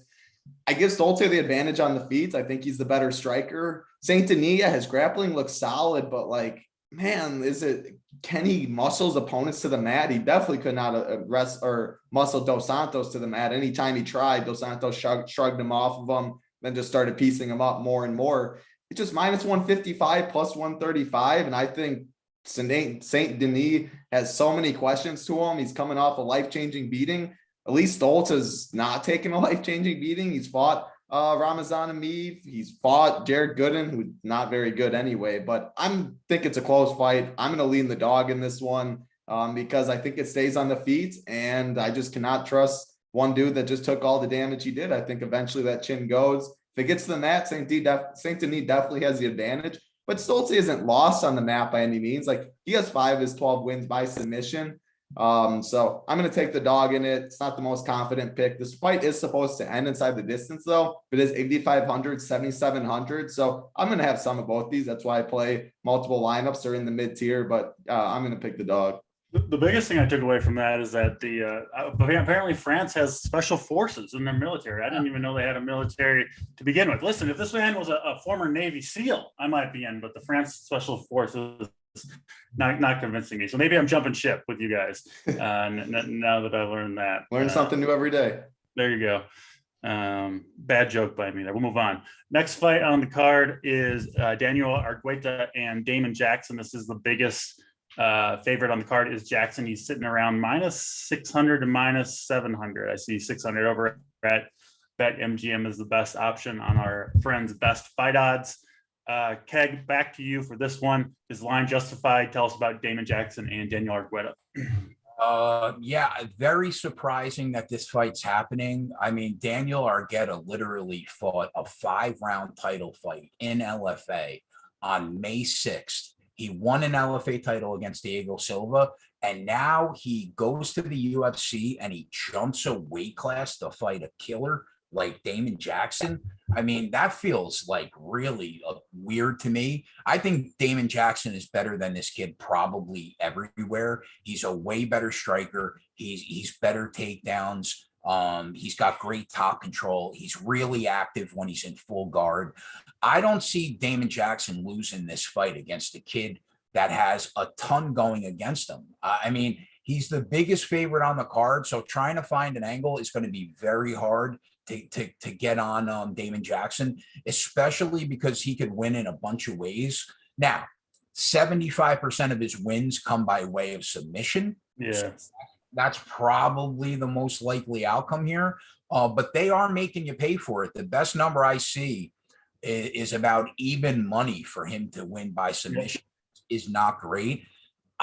I give Stoltz the advantage on the feet. I think he's the better striker. Saint Denis, his grappling looks solid, but like, man, can he muscle his opponents to the mat? He definitely could not muscle Dos Santos to the mat. Anytime he tried, Dos Santos shrugged him off of him, then just started piecing him up more and more. It's just minus 155 plus 135. And I think Saint Denis has so many questions to him. He's coming off a life-changing beating. At least Stoltz has not taken a life-changing beating. He's fought Ramazan Ameev. He's fought Jared Gooden, who's not very good anyway. But I think it's a close fight. I'm going to lean the dog in this one because I think it stays on the feet. And I just cannot trust one dude that just took all the damage he did. I think eventually that chin goes. If it gets to the mat, Saint Denis definitely has the advantage. But Stoltz isn't lost on the map by any means. Like, he has 5 of his 12 wins by submission. So I'm going to take the dog in it. It's not the most confident pick. This fight is supposed to end inside the distance though. It is 8,500, 7,700. So I'm going to have some of both these. That's why I play multiple lineups. They're in the mid tier, but I'm going to pick the dog. The biggest thing I took away from that is that apparently France has special forces in their military. I didn't even know they had a military to begin with. Listen, if this man was a former Navy SEAL, I might be in, but the France special forces not convincing me. So maybe I'm jumping ship with you guys now that I learned that. Learn something new every day. There you go. Bad joke by me there. We'll move on. Next fight on the card is Daniel Argeta and Damon Jackson. This is the biggest favorite on the card is Jackson. He's sitting around minus 600 to minus 700. I see 600 over at BetMGM is the best option on our friend's best fight odds. Keg, back to you for this one. Is line justified? Tell us about Damon Jackson and Daniel Argeta. Yeah, very surprising that this fight's happening. I mean, Daniel Argeta literally fought a 5-round title fight in LFA on May 6th. He won an LFA title against Diego Silva, and now he goes to the UFC and he jumps a weight class to fight a killer like Damon Jackson. I mean, that feels like really weird to me. I think Damon Jackson is better than this kid probably everywhere. He's a way better striker. He's better takedowns. He's got great top control. He's really active when he's in full guard. I don't see Damon Jackson losing this fight against a kid that has a ton going against him. I mean, he's the biggest favorite on the card, so trying to find an angle is going to be very hard to get on Damon Jackson, especially because he could win in a bunch of ways. Now, 75% of his wins come by way of submission. Yeah. So that's probably the most likely outcome here, but they are making you pay for it. The best number I see is about even money for him to win by submission. Is not great.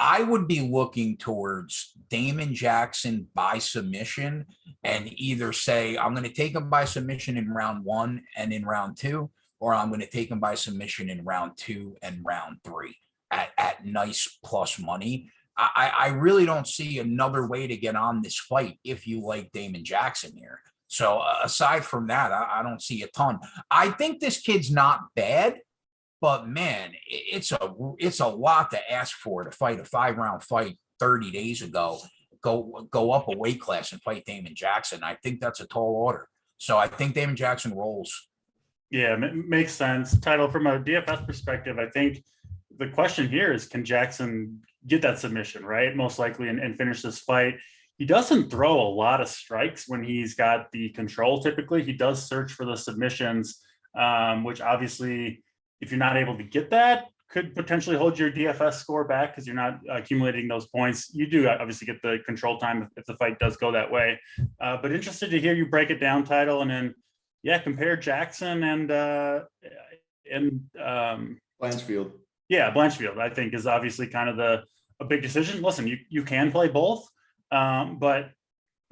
I would be looking towards Damon Jackson by submission and either say, I'm going to take him by submission in round 1 and in round 2, or I'm going to take him by submission in round 2 and round 3 at nice plus money. I really don't see another way to get on this fight if you like Damon Jackson here. So aside from that, I don't see a ton. I think this kid's not bad. But man, it's a lot to ask for to fight a 5-round fight 30 days ago, go up a weight class and fight Damon Jackson. I think that's a tall order. So I think Damon Jackson rolls. Yeah, makes sense. Title from a DFS perspective, I think the question here is, can Jackson get that submission, right? Most likely and finish this fight. He doesn't throw a lot of strikes when he's got the control. Typically, he does search for the submissions, which obviously, if you're not able to get that, could potentially hold your DFS score back because you're not accumulating those points. You do obviously get the control time if the fight does go that way. But interested to hear you break it down, Title, and then compare Jackson and Blanchfield. Yeah, Blanchfield, I think, is obviously kind of a big decision. Listen, you can play both, but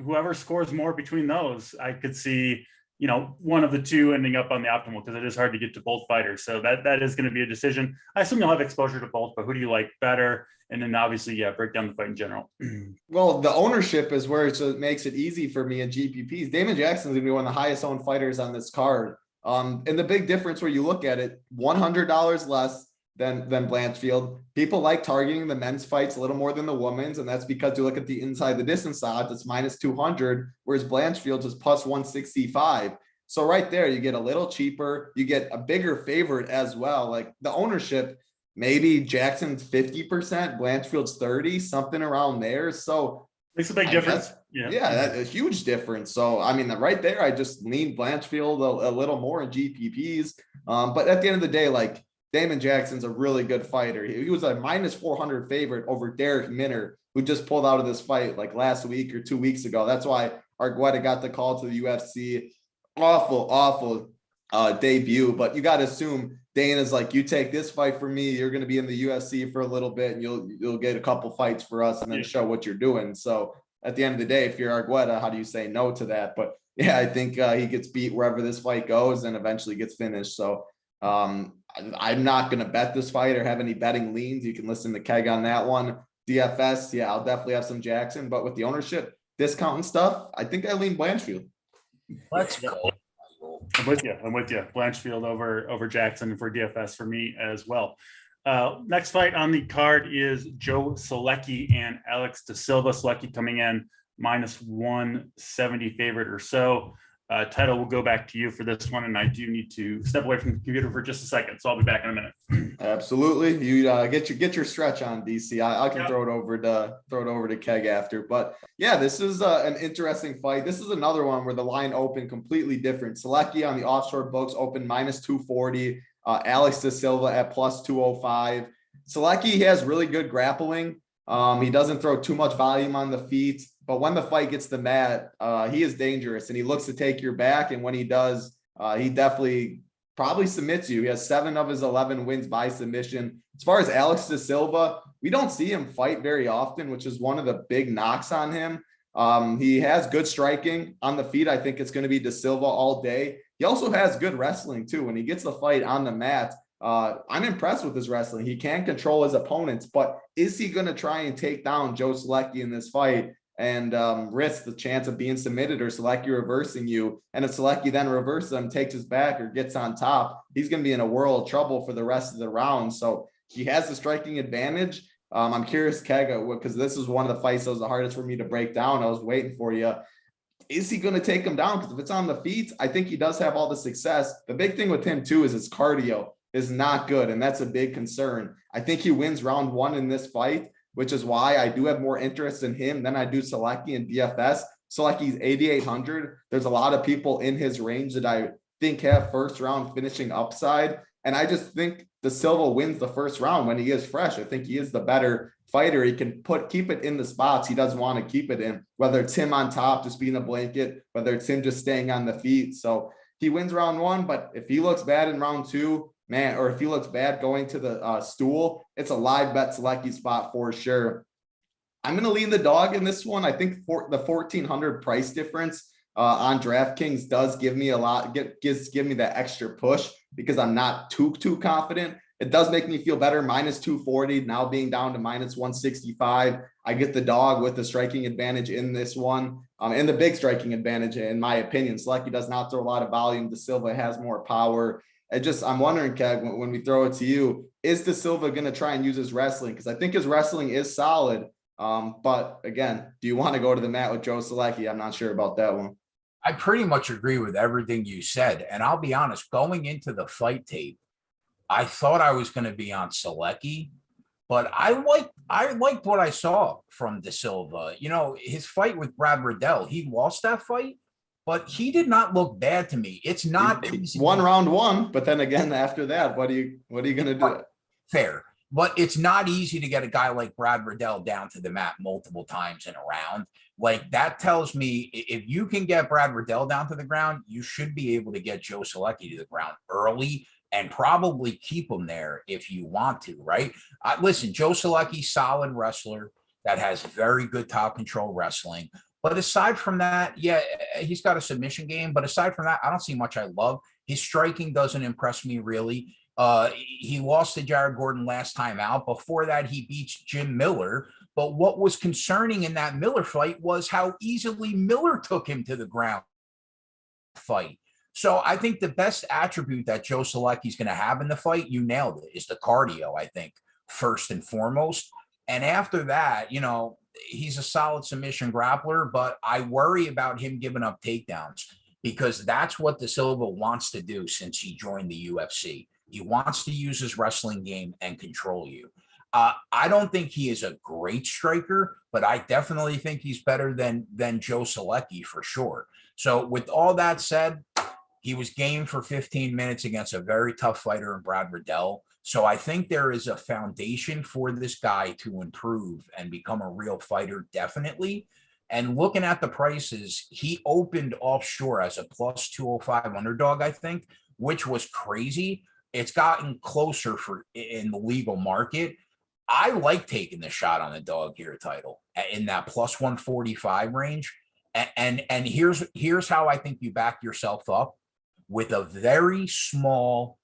whoever scores more between those, I could see one of the two ending up on the optimal, because it is hard to get to both fighters. So that is going to be a decision. I assume you'll have exposure to both, but who do you like better? And then obviously, break down the fight in general. Well, the ownership is where it makes it easy for me in GPPs. Damon Jackson is going to be one of the highest owned fighters on this card. And the big difference where you look at it, $100 less, than Blanchfield. People like targeting the men's fights a little more than the women's, and that's because you look at the inside the distance odds, it's minus 200, whereas Blanchfield's is plus 165. So right there, you get a little cheaper, you get a bigger favorite as well. Like the ownership, maybe Jackson's 50%, Blanchfield's 30, something around there. So makes a big difference. Yeah, that's a huge difference. So I mean, right there, I just lean Blanchfield a little more in GPPs. But at the end of the day, like Damon Jackson's a really good fighter. He was a minus 400 favorite over Derek Minner, who just pulled out of this fight like last week or 2 weeks ago. That's why Argeta got the call to the UFC. Awful debut. But you got to assume Dana's like, you take this fight for me, you're going to be in the UFC for a little bit, and you'll get a couple fights for us and then show what you're doing. So at the end of the day, if you're Argeta, how do you say no to that? But yeah, I think he gets beat wherever this fight goes and eventually gets finished. So I'm not going to bet this fight or have any betting leans. You can listen to Keg on that one. DFS, yeah, I'll definitely have some Jackson, but with the ownership discount and stuff, I think I lean Blanchfield. Let's go. I'm with you. Blanchfield over Jackson for DFS for me as well. Next fight on the card is Joe Solecki and Alex De Silva. Solecki coming in minus 170 favorite or so. Title will go back to you for this one, and I do need to step away from the computer for just a second, so I'll be back in a minute. Absolutely, you get your stretch on, DC. I can throw it over to Keg after, but yeah, this is an interesting fight. This is another one where the line opened completely different. Solecki on the offshore books opened minus 240. Alex De Silva at plus 205. Solecki has really good grappling. He doesn't throw too much volume on the feet, but when the fight gets to the mat, he is dangerous and he looks to take your back. And when he does, he definitely probably submits you. He has 7 of his 11 wins by submission. As far as Alex De Silva, we don't see him fight very often, which is one of the big knocks on him. He has good striking on the feet. I think it's going to be De Silva all day. He also has good wrestling too. When he gets the fight on the mat, I'm impressed with his wrestling. He can control his opponents, but is he going to try and take down Joe Solecki in this fight and risk the chance of being submitted or Solecki reversing you? And if Solecki then reverses him, takes his back or gets on top, he's going to be in a world of trouble for the rest of the round. So he has the striking advantage. I'm curious, Keg, because this is one of the fights that was the hardest for me to break down. I was waiting for you. Is he going to take him down? Because if it's on the feet, I think he does have all the success. The big thing with him too is his cardio is not good, and that's a big concern. I think he wins round 1 in this fight, which is why I do have more interest in him than I do Solecki and DFS. Solecki's 8,800. There's a lot of people in his range that I think have first round finishing upside, and I just think De Silva wins the first round when he is fresh. I think he is the better fighter. He can keep it in the spots he does want to keep it in, whether it's him on top just being a blanket, whether it's him just staying on the feet. So he wins round 1, but if he looks bad in round 2, man, or if he looks bad going to the stool, it's a live bet Solecki spot for sure. I'm going to lean the dog in this one. I think the 1,400 price difference on DraftKings does give me give me that extra push because I'm not too confident. It does make me feel better. Minus 240 now being down to minus 165. I get the dog with the striking advantage in this one, and the big striking advantage in my opinion. Solecki does not throw a lot of volume. De Silva has more power. I'm wondering, Keg, when we throw it to you, is De Silva going to try and use his wrestling? Because I think his wrestling is solid. But again, do you want to go to the mat with Joe Solecki? I'm not sure about that one. I pretty much agree with everything you said. And I'll be honest, going into the fight tape, I thought I was going to be on Solecki, but I liked what I saw from De Silva. You know, his fight with Brad Riddell, he lost that fight, but he did not look bad to me. It's not easy. Round 1, but then again after that, what are you going to do? Fair, but it's not easy to get a guy like Brad Riddell down to the mat multiple times in a round. Like that tells me if you can get Brad Riddell down to the ground, you should be able to get Joe Solecki to the ground early and probably keep him there if you want to, right? Listen, Joe Solecki, solid wrestler that has very good top control wrestling. But aside from that, yeah, he's got a submission game. But aside from that, I don't see much I love. His striking doesn't impress me really. He lost to Jared Gordon last time out. Before that, he beats Jim Miller. But what was concerning in that Miller fight was how easily Miller took him to the ground fight. So I think the best attribute that Joe Solecki is going to have in the fight, you nailed it, is the cardio, I think, first and foremost. And after that, you know, he's a solid submission grappler, but I worry about him giving up takedowns because that's what the Silva wants to do since he joined the UFC. He wants to use his wrestling game and control you. I don't think he is a great striker, but I definitely think he's better than Joe Solecki for sure. So with all that said, he was game for 15 minutes against a very tough fighter in Brad Riddell. So I think there is a foundation for this guy to improve and become a real fighter, definitely. And looking at the prices, he opened offshore as a plus 205 underdog, I think, which was crazy. It's gotten closer in the legal market. I like taking the shot on the dog here title in that plus 145 range. And here's how I think you back yourself up with a very small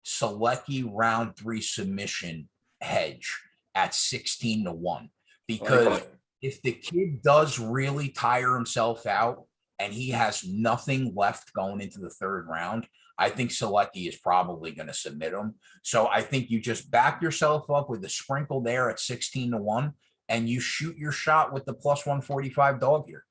Solecki round 3 submission hedge at 16-1. Because if the kid does really tire himself out and he has nothing left going into the 3rd round, I think Solecki is probably going to submit him. So I think you just back yourself up with a sprinkle there at 16-1 and you shoot your shot with the plus 145 dog here.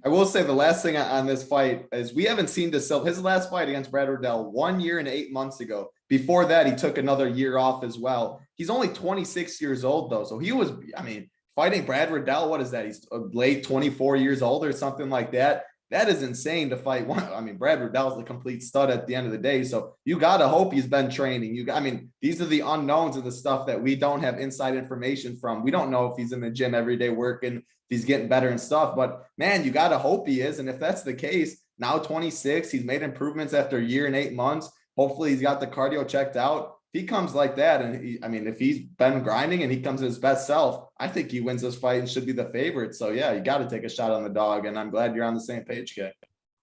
I will say the last thing on this fight is we haven't seen De Silva. His last fight against Brad Riddell 1 year and 8 months ago. Before that, he took another year off as well. He's only 26 years old, though. So he was, I mean, fighting Brad Riddell, what is that? He's late 24 years old or something like that. That is insane to fight one. I mean, Brad Riddell's a complete stud at the end of the day. So you got to hope he's been training. I mean, these are the unknowns of the stuff that we don't have inside information from. We don't know if he's in the gym every day working, if he's getting better and stuff. But, man, you got to hope he is. And if that's the case, now 26, he's made improvements after a year and 8 months. Hopefully he's got the cardio checked out. If he comes like that, and if he's been grinding and he comes his best self, I think he wins this fight and should be the favorite. So yeah, you got to take a shot on the dog, and I'm glad you're on the same page, Kay.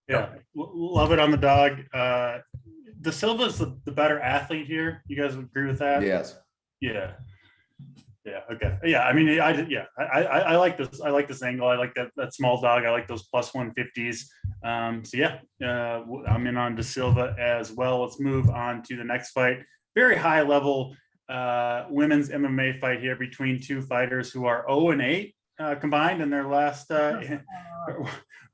Yeah, love it on the dog. De Silva's the better athlete here. You guys would agree with that? Yes. Yeah. Okay. Yeah. I mean, I like this. I like this angle. I like that small dog. I like those plus 150s. So yeah, I'm in on De Silva as well. Let's move on to the next fight. Very high level women's MMA fight here between two fighters who are 0-8 combined in their last.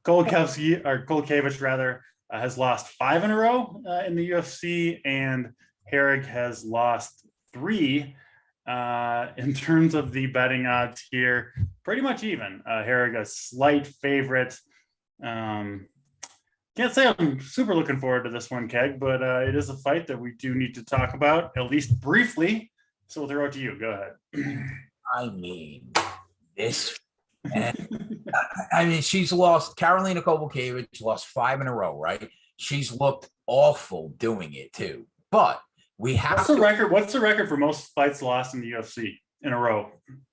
Kolkevich rather has lost 5 in a row in the UFC, and Herrig has lost 3. In terms of the betting odds here, pretty much even. Herrig a slight favorite. Can't say I'm super looking forward to this one, Keg, but it is a fight that we do need to talk about, at least briefly. So we'll throw it to you. Go ahead. I mean, this. I mean, she's lost. Karolina Kowalkiewicz lost 5 in a row, right? She's looked awful doing it too. But we have. What's the record for most fights lost in the UFC in a row?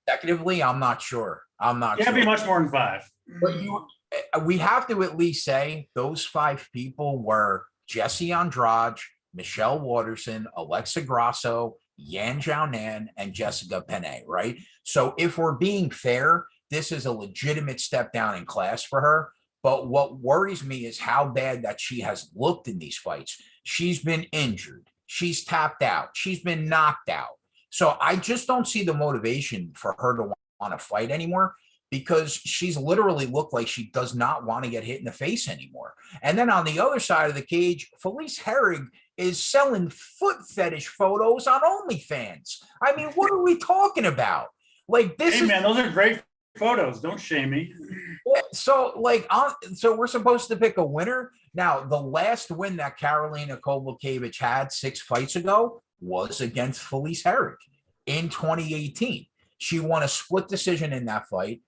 Consecutively, I'm not sure. It can't be much more than 5. But we have to at least say those 5 people were Jesse Andrade, Michelle Waterson, Alexa Grasso, Yan Jiaonan, and Jessica Penne, right? So if we're being fair, this is a legitimate step down in class for her. But what worries me is how bad that she has looked in these fights. She's been injured. She's tapped out. She's been knocked out. So I just don't see the motivation for her to want to fight anymore, because she's literally looked like she does not want to get hit in the face anymore. And then on the other side of the cage, Felice Herrig is selling foot fetish photos on OnlyFans. I mean, what are we talking about? Like this man, those are great photos. Don't shame me. So we're supposed to pick a winner. Now, the last win that Karolina Kowalkiewicz had 6 fights ago was against Felice Herrig in 2018. She won a split decision in that fight.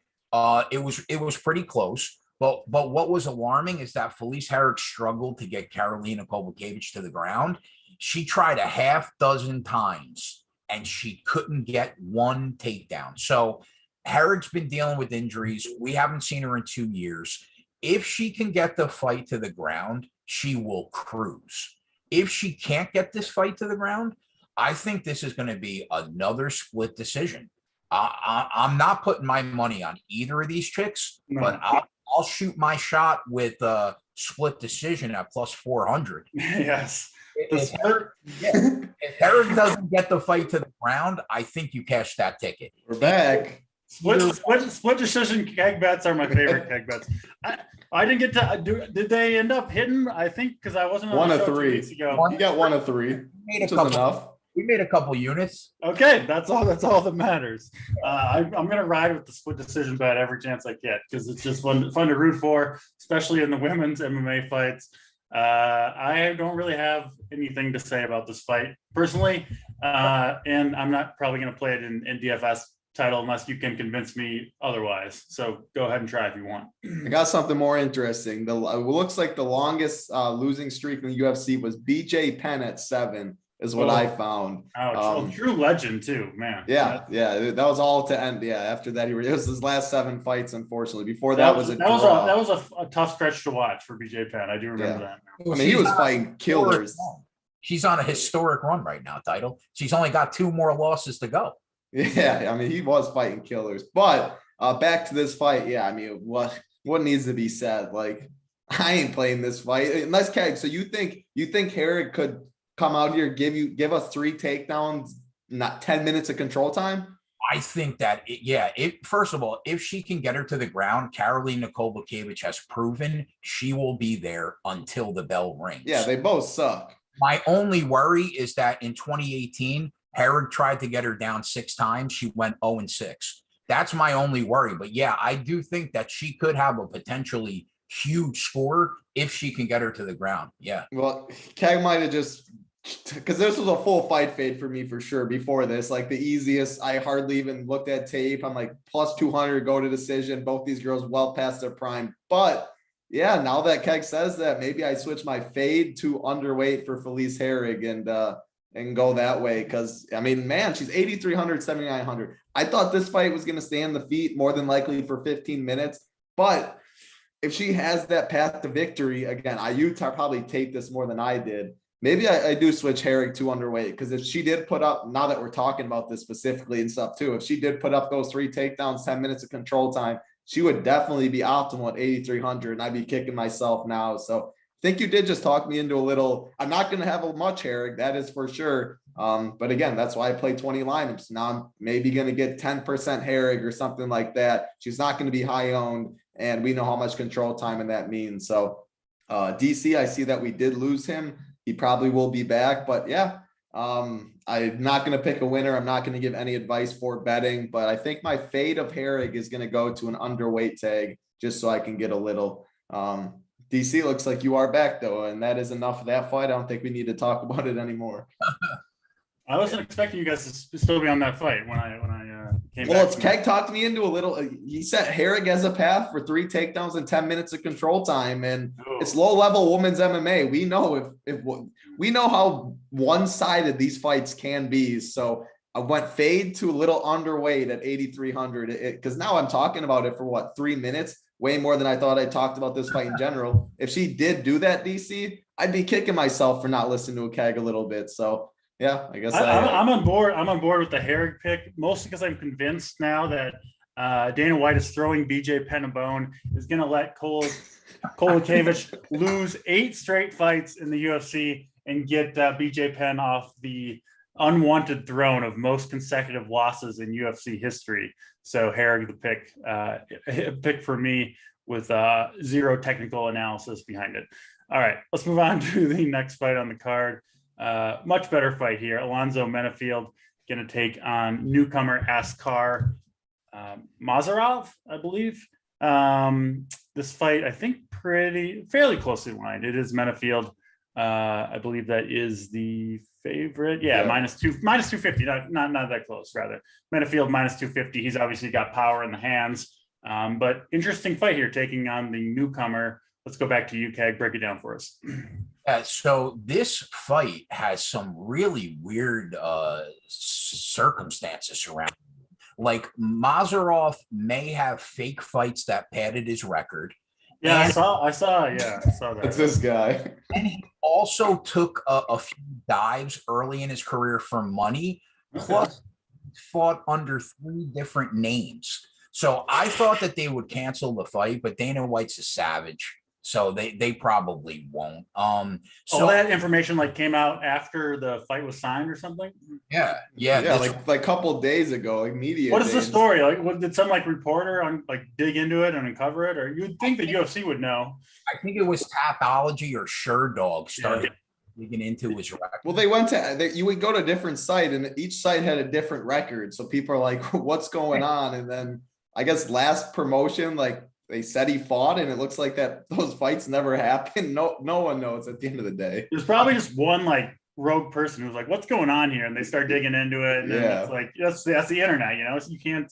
It was pretty close, but what was alarming is that Felice Herrig struggled to get Karolina Kowalkiewicz to the ground. She tried a half dozen times and she couldn't get one takedown. So Herrig's been dealing with injuries. We haven't seen her in 2 years. If she can get the fight to the ground, she will cruise. If she can't get this fight to the ground, I think this is going to be another split decision. I'm not putting my money on either of these chicks, but I'll shoot my shot with split decision at plus 400. Yes. If Herrick doesn't get the fight to the ground, I think you cash that ticket. We're back. Split decision keg bets are my favorite keg bets. I didn't get to do. Did they end up hitting? I think because I wasn't on One the of show 2 three. weeks ago. You got 1 of 3. Which is enough. We made a couple units. Okay, that's all that matters. I'm gonna ride with the split decision bet every chance I get because it's just fun to root for, especially in the women's MMA fights. I don't really have anything to say about this fight personally, and I'm not probably gonna play it in DFS title unless you can convince me otherwise. So go ahead and try if you want. I got something more interesting. It looks like the longest losing streak in the UFC was BJ Penn at 7. Is what I found. True legend too, man. Yeah, that was all to end. Yeah, after that, it was his last 7 fights. Unfortunately, before that was a tough stretch to watch for BJ Penn. I do remember that. I mean, he was fighting killers. She's on a historic run right now, Title. She's only got 2 more losses to go. Yeah, I mean, he was fighting killers. But back to this fight. Yeah, I mean, what needs to be said? Like, I ain't playing this fight unless Keg. So you think Herrick could come out here, give us 3 takedowns, not 10 minutes of control time? I think that first of all, if she can get her to the ground, Karolina Kowalkiewicz has proven she will be there until the bell rings. Yeah, they both suck. My only worry is that in 2018, Herrick tried to get her down 6 times. She went 0-6. That's my only worry. But yeah, I do think that she could have a potentially huge score if she can get her to the ground. Yeah. Well, Keg might have just, because this was a full fight fade for me for sure before this, like the easiest. I hardly even looked at tape. I'm like plus 200 go to decision. Both these girls well past their prime. But yeah, now that Keg says that, maybe I switch my fade to underweight for Felice Herrig and go that way. Because I mean, man, she's 8,300, 7,900. I thought this fight was going to stay on the feet more than likely for 15 minutes. But if she has that path to victory, again, you probably take this more than I did. Maybe I do switch Herrick to underweight, because if she did put up, now that we're talking about this specifically and stuff too, if she did put up those 3 takedowns, 10 minutes of control time, she would definitely be optimal at 8,300, and I'd be kicking myself now. So I think you did just talk me into a little. I'm not going to have a much Herrick, that is for sure. But again, that's why I play 20 lineups. Now I'm maybe going to get 10% Herrick or something like that. She's not going to be high owned, and we know how much control time and that means. So DC, I see that we did lose him. He probably will be back, but yeah, I'm not going to pick a winner. I'm not going to give any advice for betting, but I think my fade of Herrick is going to go to an underweight tag just so I can get a little. DC, looks like you are back though, and that is enough of that fight. I don't think we need to talk about it anymore. I wasn't expecting you guys to still be on that fight when I came back. Well, it's Keg talked me into a little. He said Herrick has a path for 3 takedowns and 10 minutes of control time, and it's low level women's MMA. We know if we know how one-sided these fights can be. So I went fade to a little underweight at 8,300 because now I'm talking about it for 3 minutes, way more than I thought I talked about this fight in general. If she did do that, DC, I'd be kicking myself for not listening to a Keg a little bit. So. Yeah, I guess I'm on board. I'm on board with the Herrick pick, mostly because I'm convinced now that Dana White is throwing BJ Penn a bone, is going to let Kowalkiewicz lose 8 straight fights in the UFC and get BJ Penn off the unwanted throne of most consecutive losses in UFC history. So Herrick, the pick for me with 0 technical analysis behind it. All right, let's move on to the next fight on the card. Much better fight here. Alonzo Menefield going to take on newcomer Askar Nazarov, I believe. This fight, I think, fairly closely lined. It is Menefield. I believe that is the favorite. Yeah, minus 250. Not that close, rather. Menefield minus 250. He's obviously got power in the hands. But interesting fight here, taking on the newcomer. Let's go back to you, Keg. Break it down for us. So this fight has some really weird circumstances surrounding it. Like Nazarov may have fake fights that padded his record. Yeah, I saw that. It's this guy. And he also took a few dives early in his career for money. Plus, fought under 3 different names. So I thought that they would cancel the fight, but Dana White's a savage. So they probably won't. So all that information like came out after the fight was signed or something. yeah, like a couple of days ago, like media. What is the days. story? Like, what did some like reporter on like dig into it and uncover it, or you'd think the UFC would know? I think it was Tapology or Sherdog started digging into his record. Well, they went to you would go to a different site, and each site had a different record. So people are like, "What's going on?" And then I guess last promotion, like they said he fought, and it looks like that those fights never happened. No one knows at the end of the day. There's probably just one like rogue person who's like, "What's going on here?" And they start digging into it, and then it's like that's the internet, you know. So you can't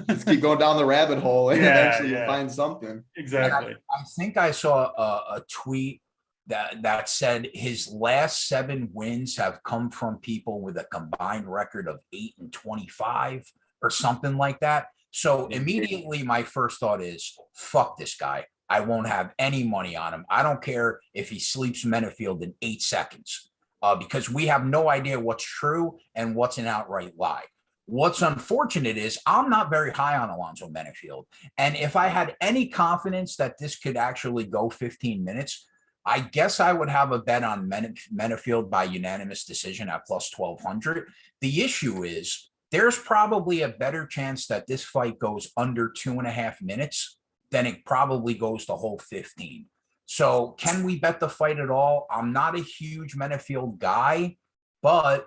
just keep going down the rabbit hole and eventually you find something. Exactly. I think I saw a tweet that said his last 7 wins have come from people with a combined record of 8-25 or something like that. So immediately my first thought is, fuck this guy. I won't have any money on him. I don't care if he sleeps Menefield in 8 seconds because we have no idea what's true and what's an outright lie. What's unfortunate is I'm not very high on Alonzo Menefield. And if I had any confidence that this could actually go 15 minutes, I guess I would have a bet on Menefield by unanimous decision at plus 1,200. The issue is there's probably a better chance that this fight goes under 2.5 minutes than it probably goes the whole 15. So can we bet the fight at all? I'm not a huge Menefield guy, but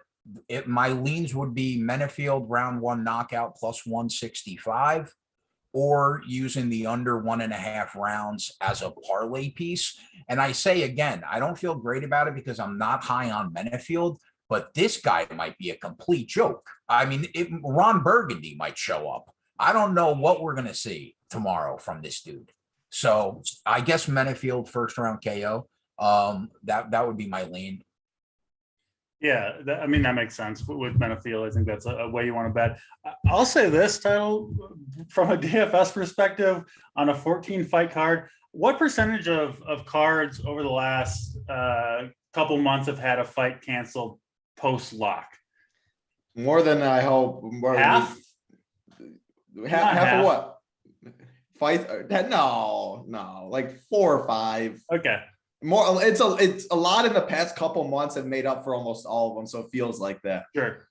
my leans would be Menefield round 1 knockout plus 165, or using the under 1.5 rounds as a parlay piece. And I say again, I don't feel great about it because I'm not high on Menefield, but this guy might be a complete joke. I mean, Ron Burgundy might show up. I don't know what we're going to see tomorrow from this dude. So I guess Menefield first round KO. That would be my lean. Yeah, I mean, that makes sense with Menefield. I think that's a way you want to bet. I'll say this, Title, from a DFS perspective, on a 14 fight card, what percentage of cards over the last couple months have had a fight canceled post lock? More than I hope. Half? Half of what? Fight? No, like 4 or 5. Okay. More, it's a lot in the past couple months have made up for almost all of them, so it feels like that. Sure.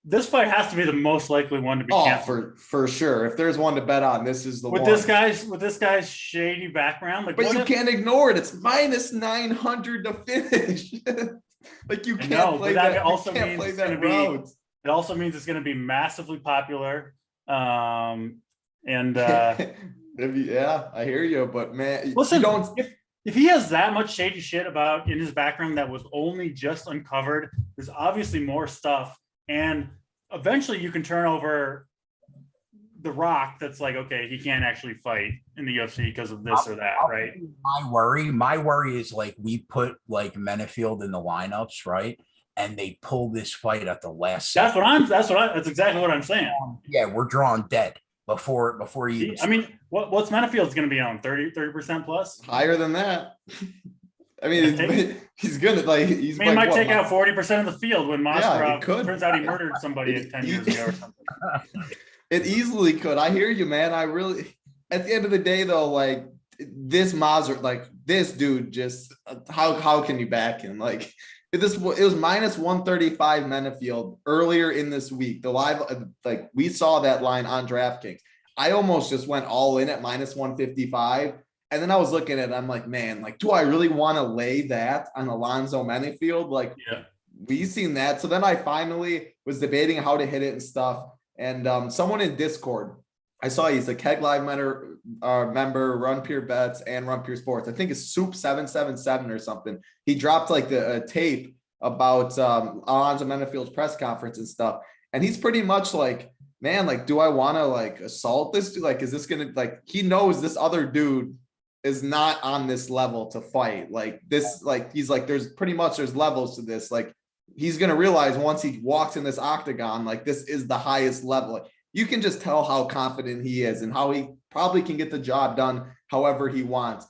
This fight has to be the most likely one to be canceled. For sure. If there's one to bet on, this is the one. With this guy's shady background, like, but you can't ignore it. It's minus 900 to finish. Like you can't play that. It also means it's going to be. It also means it's going to be massively popular. Yeah, I hear you, but man, listen, if he has that much shady shit about in his background that was only just uncovered, there's obviously more stuff. And eventually you can turn over the rock that's like, okay, he can't actually fight in the UFC because of this or that, right? My worry is like we put like Menefield in the lineups, right? And they pull this fight at the last second. That's exactly what I'm saying. Yeah, we're drawn dead before you. I mean, what's Menefield's going to be on 30% plus? Higher than that. I mean, he's gonna like. He might take out 40% of the field when Nazarov turns out he murdered somebody 10 years ago or something. It easily could. I hear you, man. I really. At the end of the day, though, like this this dude, just how can you back him? Like it was minus 135 Menefield earlier in this week. The live, like we saw that line on DraftKings. I almost just went all in at minus 155. And then I was looking at it, I'm like, man, like, do I really want to lay that on Alonzo Menefield? Like, we've seen that. So then I finally was debating how to hit it and stuff. And someone in Discord, I saw he's a Keg Live member, Run Pure Bets and Run Pure Sports. I think it's Soup777 or something. He dropped like the tape about Alonzo Menefield's press conference and stuff. And he's pretty much like, man, like, do I want to like assault this dude? Like, is this going to like, he knows this other dude is not on this level to fight. Like this, like, he's like, there's levels to this. Like he's going to realize once he walks in this octagon, like this is the highest level. Like, you can just tell how confident he is and how he probably can get the job done however he wants.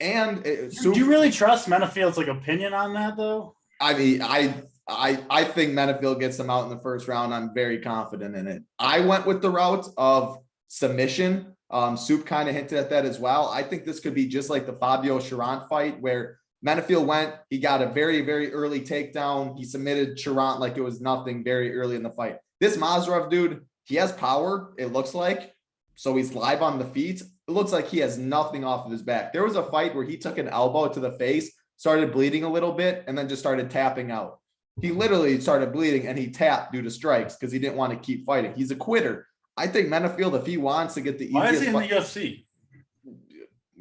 And do you really trust Menefield's like opinion on that though? I mean, I think Menefield gets him out in the first round. I'm very confident in it. I went with the route of submission. Soup kind of hinted at that as well. I think this could be just like the Fabio Chiron fight where Menefield went, he got a very, very early takedown. He submitted Chiron like it was nothing very early in the fight. This Nazarov dude, he has power, it looks like. So he's live on the feet. It looks like he has nothing off of his back. There was a fight where he took an elbow to the face, started bleeding a little bit, and then just started tapping out. He literally started bleeding and he tapped due to strikes because he didn't want to keep fighting. He's a quitter. I think Menefield, if he wants to get the easiest, why is he in the UFC?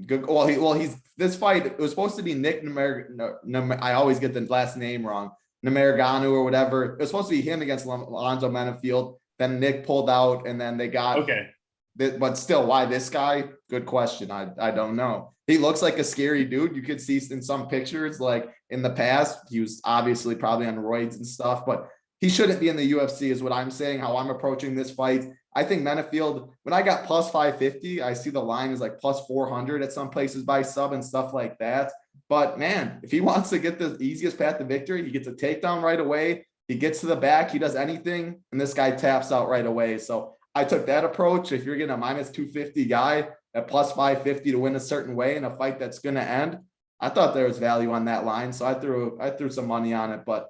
Good. Well, he's this fight. It was supposed to be Nick I always get the last name wrong. Ngannou or whatever. It was supposed to be him against Alonzo Menefield. Then Nick pulled out, and then they got okay. But still, why this guy? Good question. I don't know. He looks like a scary dude. You could see in some pictures, like in the past, he was obviously probably on roids and stuff, but he shouldn't be in the UFC is what I'm saying, how I'm approaching this fight. I think Menefield, when I got plus 550, I see the line is like plus 400 at some places by sub and stuff like that. But man, if he wants to get the easiest path to victory, he gets a takedown right away. He gets to the back, he does anything, and this guy taps out right away. So I took that approach. If you're getting a minus 250 guy at plus 550 to win a certain way in a fight that's going to end, I thought there was value on that line. So I threw some money on it, but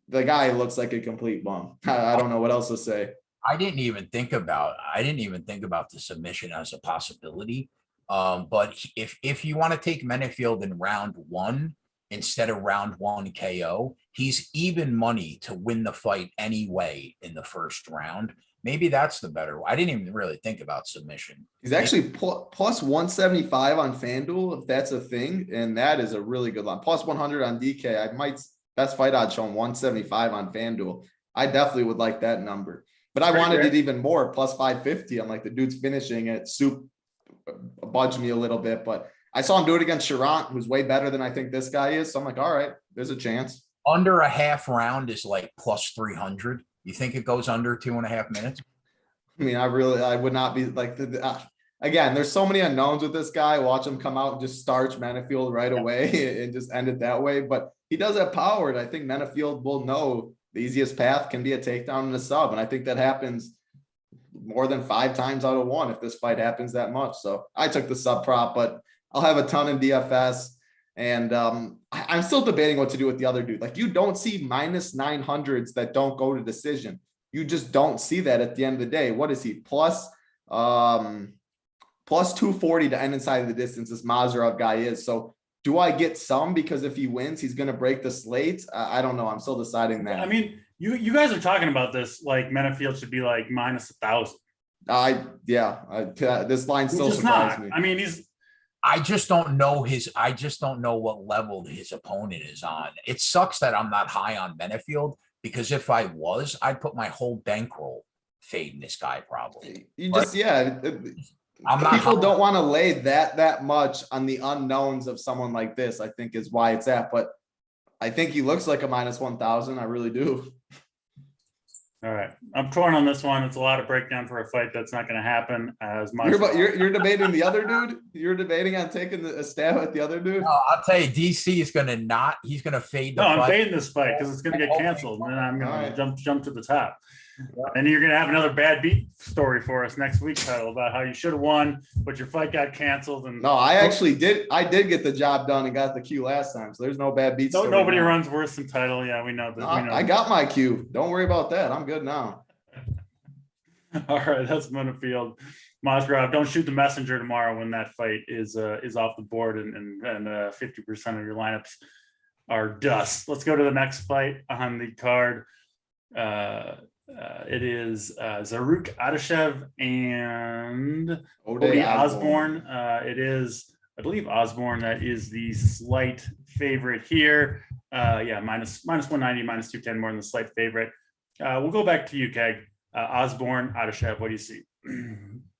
the guy looks like a complete bum. I don't know what else to say. I didn't even think about the submission as a possibility. But if you want to take Menefield in round 1 instead of round 1 KO, he's even money to win the fight anyway in the first round. Maybe that's the better. I didn't even really think about submission. He's actually plus 175 on FanDuel, if that's a thing, and that is a really good line. Plus 100 on DK. Best fight odds showing 175 on FanDuel. I definitely would like that number. But I wanted it even more, plus 550. I'm like, the dude's finishing it. Soup budged me a little bit, but I saw him do it against Chiron, who's way better than I think this guy is. So I'm like, all right, there's a chance. Under a half round is like plus 300. You think it goes under 2.5 minutes? I mean, I would not be like, again, there's so many unknowns with this guy. Watch him come out and just starch Menefield right away and just end it that way. But he does have power. And I think Menefield will know the easiest path can be a takedown and a sub. And I think that happens more than 5 times out of 1 if this fight happens that much. So I took the sub prop, but I'll have a ton in DFS. And I'm still debating what to do with the other dude. Like, you don't see minus 900s that don't go to decision. You just don't see that at the end of the day. What is he? Plus 240 to end inside of the distance, this Nazarov guy is. So do I get some? Because if he wins, he's going to break the slate. I don't know. I'm still deciding that. I mean, you guys are talking about this like Menefield should be like minus 1,000. This line still surprised me. I mean, I just don't know what level his opponent is on. It sucks that I'm not high on Menefield, because if I was, I'd put my whole bankroll fading this guy probably. People don't want to lay that much on the unknowns of someone like this, I think is why it's at. But I think he looks like a minus 1,000. I really do. All right. I'm torn on this one. It's a lot of breakdown for a fight that's not going to happen as much. You're debating the other dude? You're debating on taking a stab at the other dude? No, I'll tell you, DC is going to he's going to fade the fight. I'm fading this fight because it's going to get canceled. And then I'm going to jump to the top. And you're going to have another bad beat story for us next week, Title, about how you should have won, but your fight got canceled. And no, I actually did. I did get the job done and got the Q last time. So there's no bad beat story. Nobody runs worse than Title. Yeah, we know that. I got my Q. Don't worry about that. I'm good now. All right, that's Menefield. Nazarov, don't shoot the messenger tomorrow when that fight is off the board and 50% of your lineups are dust. Let's go to the next fight on the card. It is Zaruk Adashev and Odi Osborne. It is, I believe, Osborne that is the slight favorite here. Minus 190, minus 210 more than the slight favorite. We'll go back to you, Keg. Osborne, Adashev, what do you see?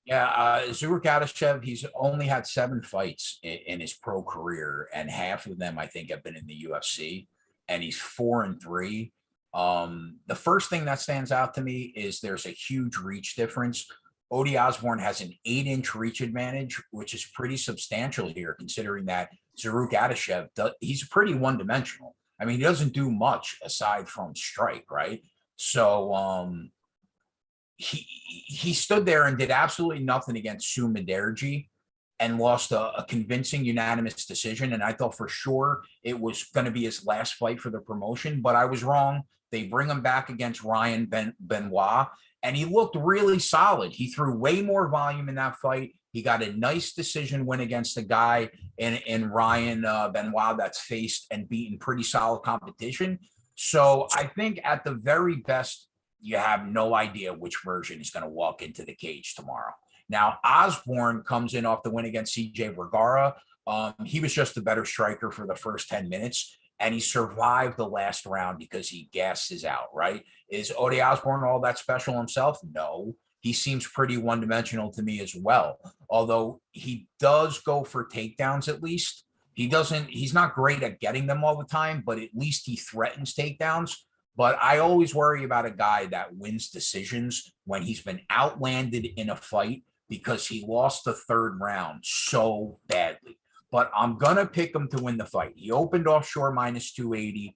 Zaruk Adashev, he's only had 7 fights in his pro career, and half of them I think have been in the UFC, and he's 4-3. The first thing that stands out to me is there's a huge reach difference. Odi Osborne has an 8-inch reach advantage, which is pretty substantial here, considering that Zaruk Adashev, he's pretty one-dimensional. I mean, he doesn't do much aside from strike, right? So he stood there and did absolutely nothing against Sumaderji and lost a convincing unanimous decision. And I thought for sure it was going to be his last fight for the promotion, but I was wrong. They bring him back against Ryan Benoit, and he looked really solid. He threw way more volume in that fight. He got a nice decision win against a guy in Ryan Benoit that's faced and beaten pretty solid competition. So I think at the very best, you have no idea which version is going to walk into the cage tomorrow. Now, Osborne comes in off the win against CJ Vergara. He was just the better striker for the first 10 minutes, and he survived the last round because he gassed his out, right? Is Ode Osborne all that special himself? No. He seems pretty one-dimensional to me as well, although he does go for takedowns at least. He's not great at getting them all the time, but at least he threatens takedowns. But I always worry about a guy that wins decisions when he's been outlanded in a fight because he lost the third round so badly. But I'm going to pick him to win the fight. He opened offshore minus 280,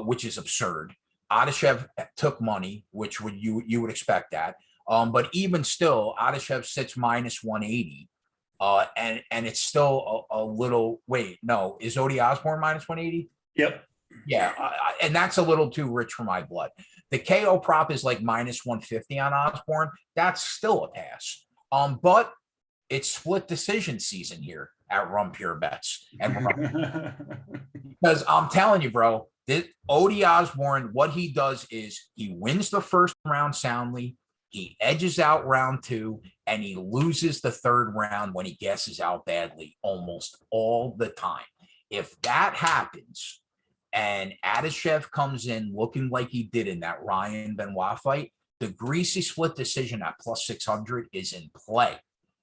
which is absurd. Adeshev took money, which you would expect that. But even still, Adeshev sits minus 180. And it's still a little, wait, no, is Ode Osborne minus 180? Yep. Yeah, and that's a little too rich for my blood. The KO prop is like minus 150 on Osborne. That's still a pass. But it's split decision season here at Rum Pure Bets. And because I'm telling you, bro, Ode Osborne, what he does is he wins the first round soundly, he edges out round two, and he loses the third round when he guesses out badly almost all the time. If that happens, and Adeshev comes in looking like he did in that Ryan Benoit fight, the greasy split decision at plus 600 is in play.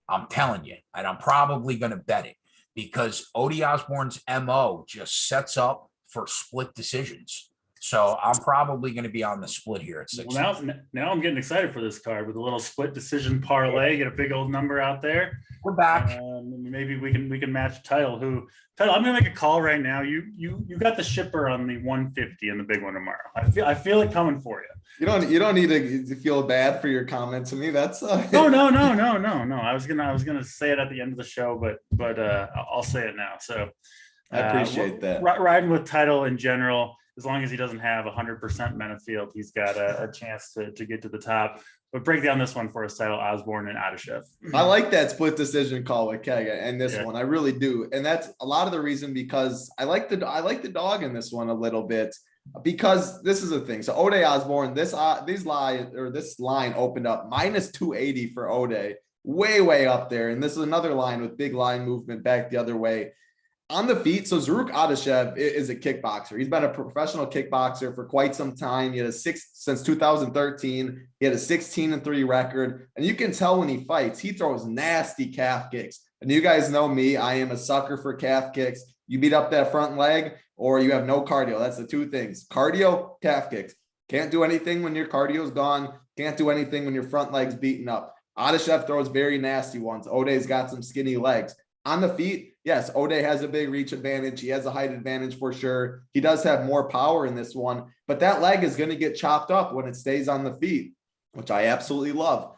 I'm telling you, and I'm probably going to bet it because Ode Osborne's MO just sets up for split decisions. So I'm probably going to be on the split here at 6. Well, now I'm getting excited for this card with a little split decision parlay. Get a big old number out there. We're back. Maybe we can match Title. I'm going to make a call right now. You got the shipper on the 150 and the big one tomorrow. I feel it coming for you. You don't need to feel bad for your comment to me. That's No. I was gonna say it at the end of the show, but I'll say it now. So I appreciate that. Riding with Title in general. As long as he doesn't have 100% Menefield, he's got a chance to get to the top. But break down this one for us, Title, Osborne and Adeshev. I like that split decision call with Keg and this one. I really do. And that's a lot of the reason because I like the dog in this one a little bit because this is the thing. So Ode Osborne, this line opened up minus 280 for Ode, way up there. And this is another line with big line movement back the other way. On the feet, so Zaruk Adeshev is a kickboxer. He's been a professional kickboxer for quite some time. He had since 2013. He had a 16-3 record. And you can tell when he fights, he throws nasty calf kicks. And you guys know me, I am a sucker for calf kicks. You beat up that front leg or you have no cardio. That's the two things. Cardio, calf kicks. Can't do anything when your cardio's gone. Can't do anything when your front leg's beaten up. Adeshev throws very nasty ones. Ode's got some skinny legs. On the feet, yes, Ode has a big reach advantage. He has a height advantage for sure. He does have more power in this one, but that leg is going to get chopped up when it stays on the feet, which I absolutely love.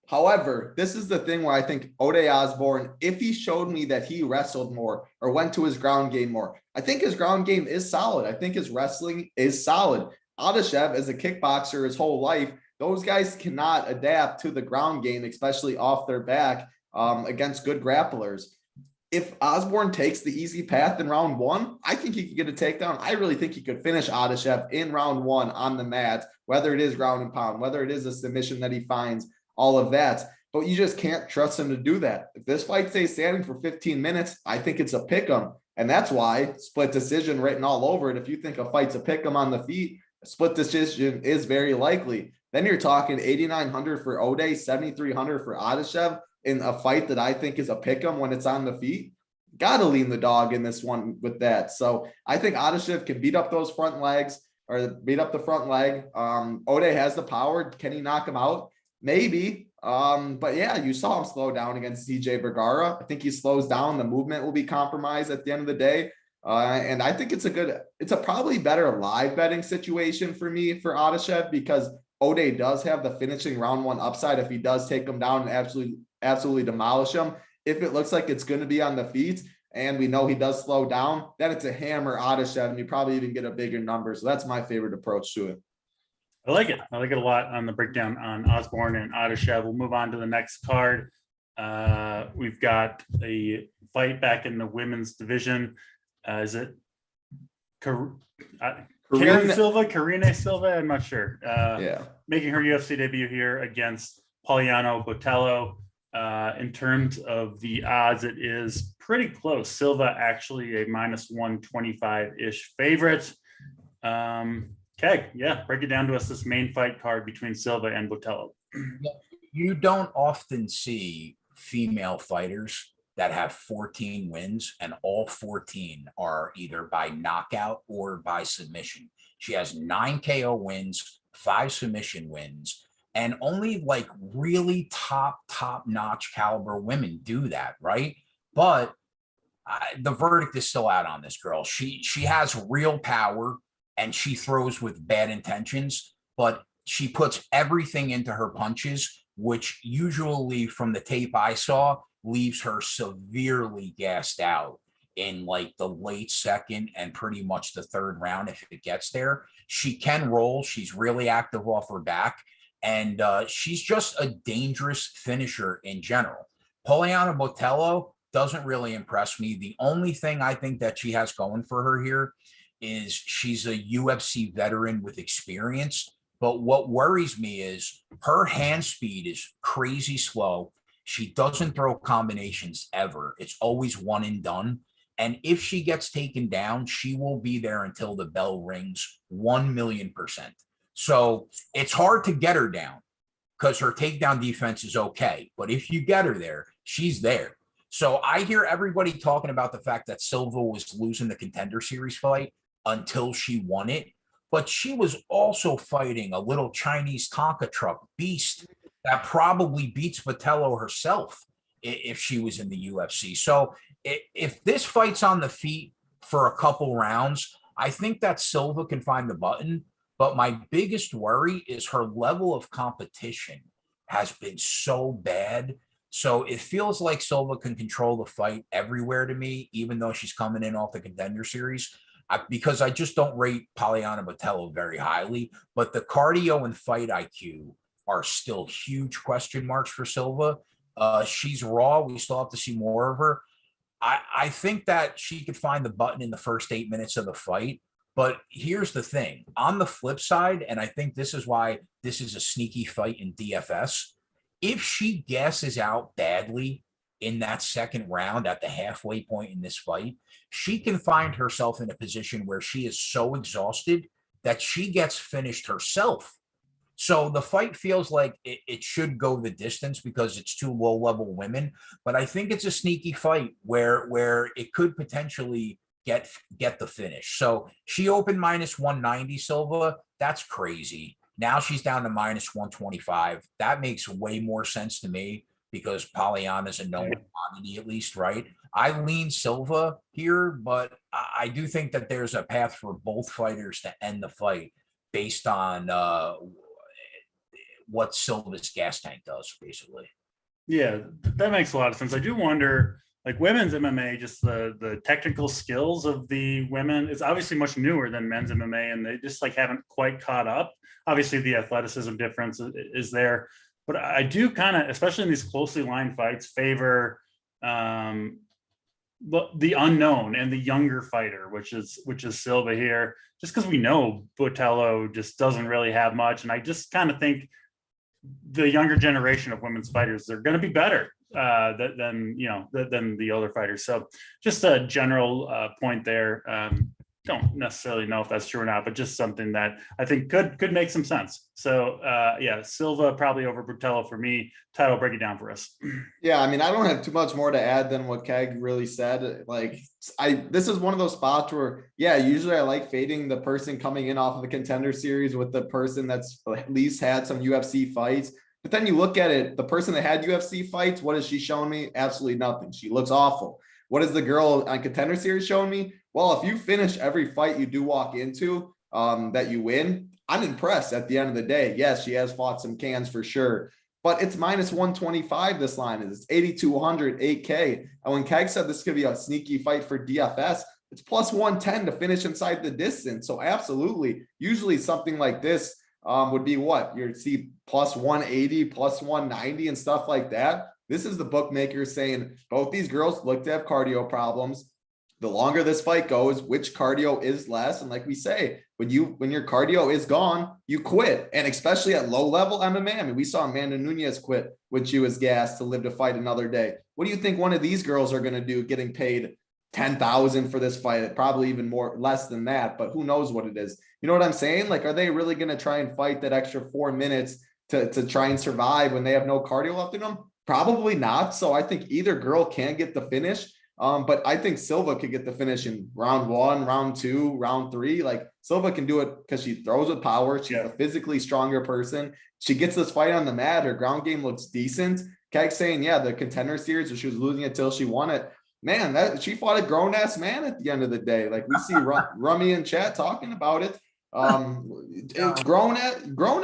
However, this is the thing where I think Ode Osborne, if he showed me that he wrestled more or went to his ground game more, I think his ground game is solid. I think his wrestling is solid. Adeshev, as a kickboxer his whole life, those guys cannot adapt to the ground game, especially off their back against good grapplers. If Osborne takes the easy path in round one, I think he could get a takedown. I really think he could finish Adeshev in round one on the mat, whether it is ground and pound, whether it is a submission that he finds, all of that. But you just can't trust him to do that. If this fight stays standing for 15 minutes, I think it's a pick 'em. And that's why split decision written all over it. If you think a fight's a pick 'em on the feet, a split decision is very likely. Then you're talking 8,900 for Ode, 7,300 for Adeshev. In a fight that I think is a pick 'em when it's on the feet, got to lean the dog in this one with that. So I think Adeshev can beat up those front legs or beat up the front leg. Ode has the power. Can he knock him out? Maybe. But yeah, you saw him slow down against CJ Vergara. I think he slows down. The movement will be compromised at the end of the day. And I think it's a probably better live betting situation for me for Adeshev because O'Day does have the finishing round one upside if he does take him down and absolutely demolish him. If it looks like it's going to be on the feet and we know he does slow down, then it's a hammer Adeshev, and you probably even get a bigger number. So that's my favorite approach to it. I like it. I like it a lot on the breakdown on Osborne and Adeshev. We'll move on to the next card. We've got a fight back in the women's division. Is it Karine Silva? I'm not sure. Making her UFC debut here against Poliano Botello. In terms of the odds, it is pretty close. Silva actually a minus 125-ish favorite. Keg, break it down to us, this main fight card between Silva and Botello. You don't often see female fighters that have 14 wins, and all 14 are either by knockout or by submission. She has 9 KO wins, 5 submission wins, and only like really top-notch caliber women do that, right? But the verdict is still out on this girl. She has real power, and she throws with bad intentions, but she puts everything into her punches, which usually from the tape I saw leaves her severely gassed out in like the late second and pretty much the third round if it gets there. She can roll. She's really active off her back, and she's just a dangerous finisher in general. Poliana Botello doesn't really impress me. The only thing I think that she has going for her here is she's a UFC veteran with experience. But what worries me is her hand speed is crazy slow. She doesn't throw combinations ever. It's always one and done. And if she gets taken down, she will be there until the bell rings 1,000,000%. So it's hard to get her down because her takedown defense is okay. But if you get her there, she's there. So I hear everybody talking about the fact that Silva was losing the Contender Series fight until she won it. But she was also fighting a little Chinese Tonka truck beast that probably beats Botello herself if she was in the UFC. So if this fight's on the feet for a couple rounds, I think that Silva can find the button. But my biggest worry is her level of competition has been so bad. So it feels like Silva can control the fight everywhere to me, even though she's coming in off the Contender Series. Because I just don't rate Poliana Botello very highly, but the cardio and fight IQ are still huge question marks for Silva. She's raw. We still have to see more of her. I think that she could find the button in the first 8 minutes of the fight. But here's the thing. On the flip side, and I think this is why this is a sneaky fight in DFS, if she gasses out badly in that second round at the halfway point in this fight, she can find herself in a position where she is so exhausted that she gets finished herself. So the fight feels like it should go the distance because it's 2 low-level women, but I think it's a sneaky fight where it could potentially get the finish. So she opened minus 190, Silva. That's crazy. Now she's down to minus 125. That makes way more sense to me because Poliana's a known quantity at least, right? I lean Silva here, but I do think that there's a path for both fighters to end the fight based on what Silva's gas tank does, basically. Yeah, that makes a lot of sense. I do wonder, like women's MMA, just the technical skills of the women is obviously much newer than men's MMA, and they just like haven't quite caught up. Obviously, the athleticism difference is there, but I do kind of, especially in these closely lined fights, favor the unknown and the younger fighter, which is Silva here, just because we know Botello just doesn't really have much, and I just kind of think the younger generation of women's fighters, they're going to be better than the older fighters. So just a general point there. Don't necessarily know if that's true or not, but just something that I think could make some sense. So Silva probably over Botello for me. Title, break it down for us. Yeah, I mean, I don't have too much more to add than what Keg really said. Like, this is one of those spots where, usually I like fading the person coming in off of the Contender Series with the person that's at least had some UFC fights. But then you look at it, the person that had UFC fights, what has she shown me? Absolutely nothing. She looks awful. What is the girl on Contender Series showing me? Well, if you finish every fight you do walk into that you win, I'm impressed at the end of the day. Yes, she has fought some cans for sure, but it's minus 125. This line is, it's 8,200, 8K. And when Keg said this could be a sneaky fight for DFS, it's plus 110 to finish inside the distance. So absolutely, usually something like this would be what you'd see plus 180, plus 190 and stuff like that. This is the bookmakers saying both these girls look to have cardio problems. The longer this fight goes, which cardio is less. And like we say, when your cardio is gone, you quit. And especially at low level MMA, I mean, we saw Amanda Nunes quit when she was gassed to live to fight another day. What do you think one of these girls are going to do getting paid 10,000 for this fight? Probably even more, less than that, but who knows what it is. You know what I'm saying? Like, are they really going to try and fight that extra 4 minutes to try and survive when they have no cardio left in them? Probably not. So I think either girl can get the finish. But I think Silva could get the finish in round 1, round 2, round 3. Like, Silva can do it because she throws with power. She's a physically stronger person. She gets this fight on the mat. Her ground game looks decent. Keg saying, yeah, the Contender Series, where she was losing it till she won it. Man, that she fought a grown ass man at the end of the day. Like, we see Rummy and chat talking about it. Grown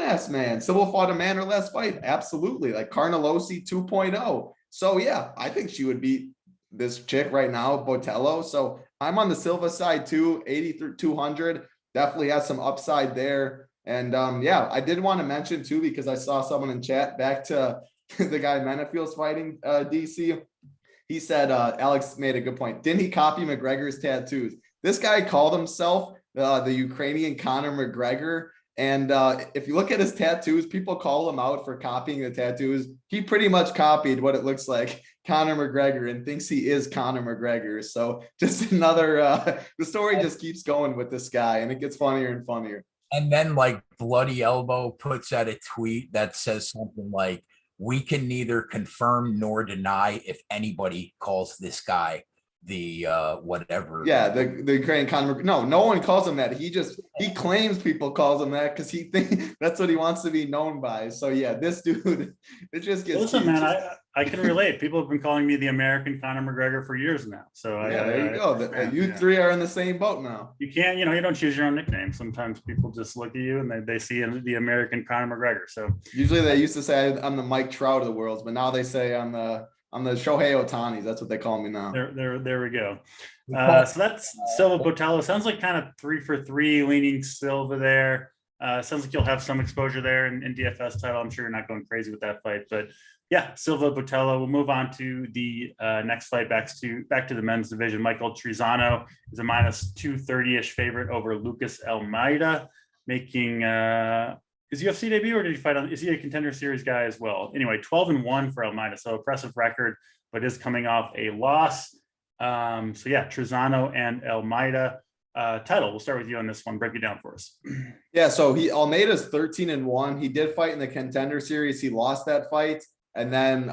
ass man. Silva fought a man or less fight. Absolutely. Like Carnelosi 2.0. So yeah, I think she would beat this chick right now, Botello. So I'm on the Silva side too, 80 through 200. Definitely has some upside there. And yeah, I did want to mention too, because I saw someone in chat, back to the guy Menefield's fighting DC. He said, Alex made a good point. Didn't he copy McGregor's tattoos? This guy called himself the Ukrainian Conor McGregor. And if you look at his tattoos, people call him out for copying the tattoos. He pretty much copied what it looks like Conor McGregor and thinks he is Conor McGregor. So just another, the story just keeps going with this guy, and it gets funnier and funnier. And then like Bloody Elbow puts out a tweet that says something like, we can neither confirm nor deny if anybody calls this guy the whatever. Yeah, the Ukrainian Conor. No one calls him that. He claims people calls him that because he thinks that's what he wants to be known by. So yeah, this dude, it just gets. Listen, man, I can relate. People have been calling me the American Conor McGregor for years now. So yeah, there you go. You three are in the same boat now. You can't, you don't choose your own nickname. Sometimes people just look at you and they see the American Conor McGregor. So usually they used to say I'm the Mike Trout of the world, but now they say I'm the Shohei Ohtani. That's what they call me now. There we go. So that's Silva Botello. Sounds like kind of 3 for 3 leaning Silva there. Sounds like you'll have some exposure there in DFS title. I'm sure you're not going crazy with that fight, but yeah, Silva Botello. We'll move on to the next fight, back to the men's division. Michael Trizano is a minus 230-ish favorite over Lucas Almeida, making his UFC debut, or did he fight on? Is he a Contender Series guy as well? Anyway, 12-1 for Almeida, so impressive record, but is coming off a loss. So yeah, Trizano and Almeida. Title, we'll start with you on this one. Break it down for us. Yeah, so Almeida's 13-1. He did fight in the Contender Series. He lost that fight, and then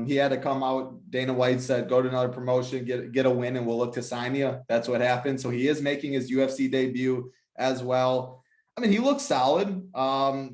he had to come out. Dana White said, "Go to another promotion, get a win, and we'll look to sign you." That's what happened. So he is making his UFC debut as well. I mean, he looks solid.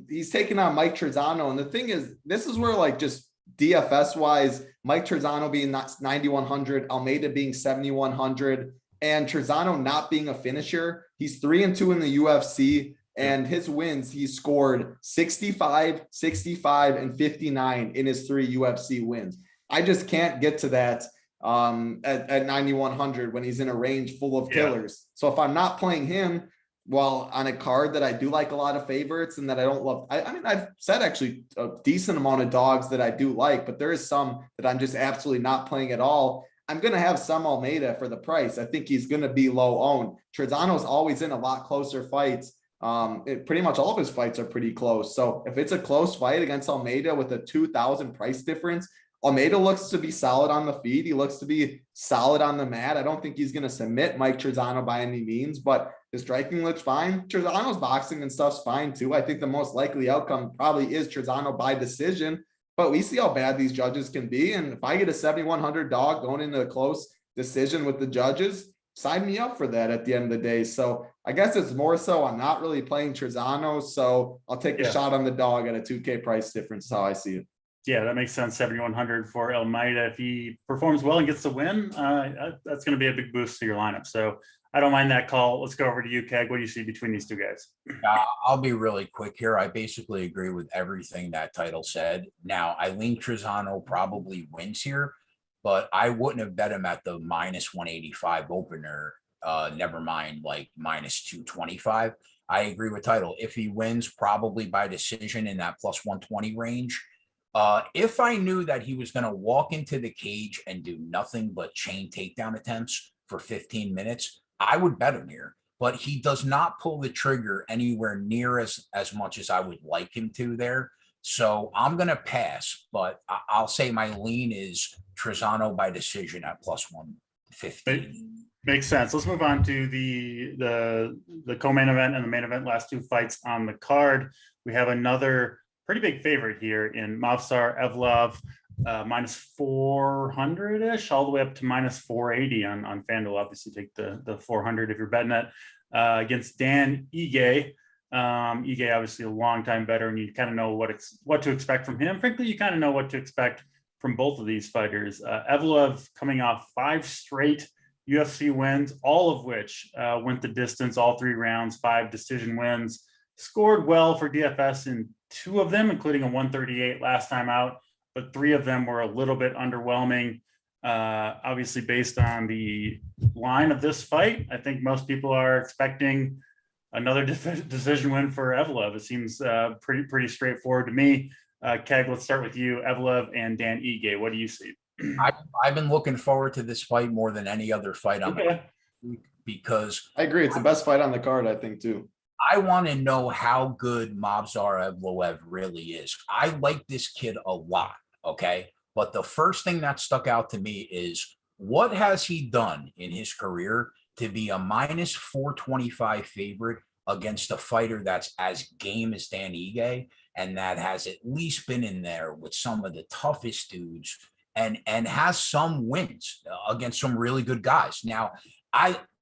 He's taking on Mike Trizano. And the thing is, this is where, like, just DFS wise, Mike Trizano being 9,100, Almeida being 7,100, and Trizano not being a finisher. He's 3-2 in the UFC, and his wins, he scored 65, 65, and 59 in his 3 UFC wins. I just can't get to that at 9,100 when he's in a range full of killers. So if I'm not playing him, well, on a card that I do like a lot of favorites and that I don't love, I mean, I've said actually a decent amount of dogs that I do like, but there is some that I'm just absolutely not playing at all. I'm going to have some Almeida for the price. I think he's going to be low owned. Trizano's always in a lot closer fights. Pretty much all of his fights are pretty close. So if it's a close fight against Almeida with a 2,000 price difference, Almeida looks to be solid on the feet. He looks to be solid on the mat. I don't think he's going to submit Mike Trizano by any means, but his striking looks fine. Trizano's boxing and stuff's fine too. I think the most likely outcome probably is Trizano by decision, but we see how bad these judges can be. And if I get a 7,100 dog going into a close decision with the judges, sign me up for that at the end of the day. So I guess it's more so I'm not really playing Trizano, so I'll take a shot on the dog at a 2K price difference. Is how I see it. Yeah, that makes sense. 7,100 for Almeida. If he performs well and gets the win, that's going to be a big boost to your lineup. So I don't mind that call. Let's go over to you, Keg. What do you see between these two guys? I'll be really quick here. I basically agree with everything that title said. Now, I lean Trizano probably wins here, but I wouldn't have bet him at the minus 185 opener. Never mind, like minus 225. I agree with title. If he wins, probably by decision in that plus 120 range. If I knew that he was going to walk into the cage and do nothing but chain takedown attempts for 15 minutes, I would bet him here. But he does not pull the trigger anywhere near as much as I would like him to there. So I'm going to pass, but I'll say my lean is Trizano by decision at plus 150. Makes sense. Let's move on to the co-main event and the main event, last two fights on the card. We have another pretty big favorite here in Movsar Evloev, minus 400-ish, all the way up to minus 480 on FanDuel. Obviously, take the 400 if you're betting it, against Dan Ige. Ige, obviously, a long-time veteran. You kind of know what to expect from him. Frankly, you kind of know what to expect from both of these fighters. Evloev coming off 5 straight UFC wins, all of which went the distance, all 3 rounds, 5 decision wins. Scored well for DFS in 2 of them, including a 138 last time out, but 3 of them were a little bit underwhelming. Obviously, based on the line of this fight, I think most people are expecting another decision win for Evloev. It seems pretty straightforward to me. Keg, let's start with you, Evloev and Dan Ige. What do you see? I've been looking forward to this fight more than any other fight on the because I agree. It's the best fight on the card, I think, too. I want to know how good Movsar Evloev really is. I like this kid a lot, okay? But the first thing that stuck out to me is what has he done in his career to be a minus 425 favorite against a fighter that's as game as Dan Ige and that has at least been in there with some of the toughest dudes and has some wins against some really good guys. Now,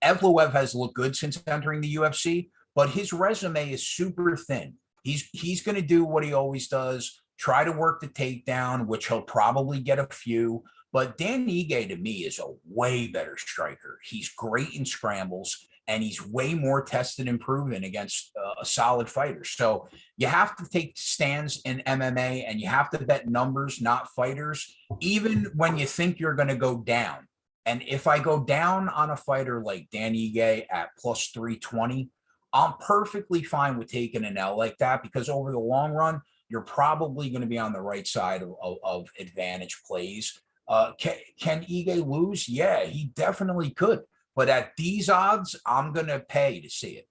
Evloev has looked good since entering the UFC, but his resume is super thin. He's going to do what he always does, try to work the takedown, which he'll probably get a few. But Dan Ige, to me, is a way better striker. He's great in scrambles, and he's way more tested and proven against a solid fighter. So you have to take stands in MMA, and you have to bet numbers, not fighters, even when you think you're going to go down. And if I go down on a fighter like Dan Ige at plus 320, I'm perfectly fine with taking an L like that because over the long run, you're probably going to be on the right side of advantage plays. Can Ige lose? Yeah, he definitely could. But at these odds, I'm going to pay to see it.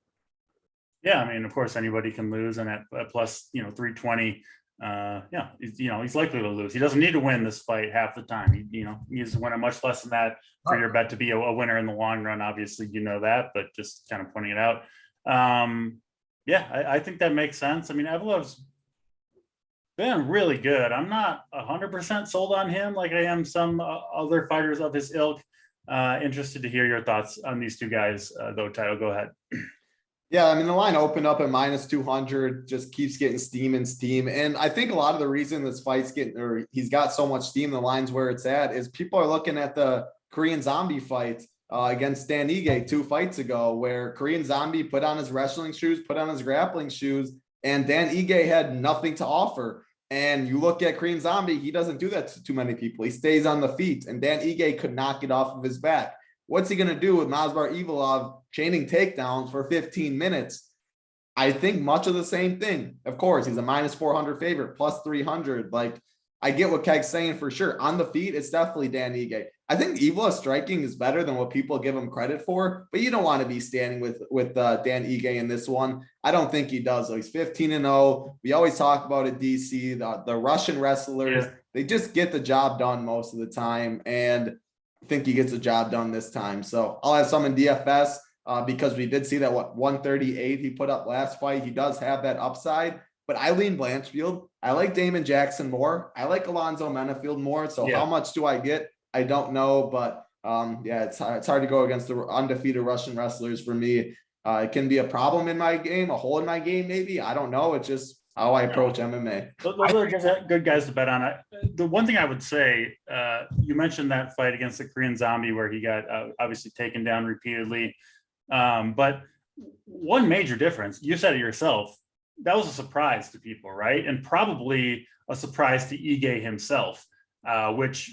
Yeah, I mean, of course, anybody can lose, and at plus 320, he's likely to lose. He doesn't need to win this fight half the time. He needs to win it much less than that for your bet to be a winner in the long run. Obviously, you know that, but just kind of pointing it out. I think that makes sense. I mean, Evloev's been really good. I'm not 100% sold on him like I am some other fighters of his ilk. Interested to hear your thoughts on these two guys, though. Title, go ahead. Yeah, I mean, the line opened up at minus 200, just keeps getting steam. And I think a lot of the reason this fight's he's got so much steam, the line's where it's at, is people are looking at the Korean Zombie fight against Dan Ige 2 fights ago, where Korean Zombie put on his wrestling shoes, put on his grappling shoes, and Dan Ige had nothing to offer. And you look at Korean Zombie, he doesn't do that to too many people. He stays on the feet, and Dan Ige could not get off of his back. What's he going to do with Movsar Evloev chaining takedowns for 15 minutes? I think much of the same thing. Of course, he's a minus 400 favorite, plus 300. Like, I get what Keg's saying for sure. On the feet, it's definitely Dan Ige. I think Evloev's striking is better than what people give him credit for, but you don't want to be standing with Dan Ige in this one. I don't think he does. So he's 15-0. We always talk about it, DC, the Russian wrestlers, they just get the job done most of the time. And I think he gets the job done this time. So I'll have some in DFS because we did see that 138 he put up last fight. He does have that upside, but I lean Blanchfield. I like Damon Jackson more. I like Alonzo Menefield more. So how much do I get? I don't know, but it's hard to go against the undefeated Russian wrestlers for me. It can be a problem in my game, a hole in my game, maybe. I don't know. It's just how I approach MMA. Those are good guys to bet on. The one thing I would say, you mentioned that fight against the Korean Zombie where he got obviously taken down repeatedly. But one major difference, you said it yourself, that was a surprise to people, right? And probably a surprise to Ige himself, which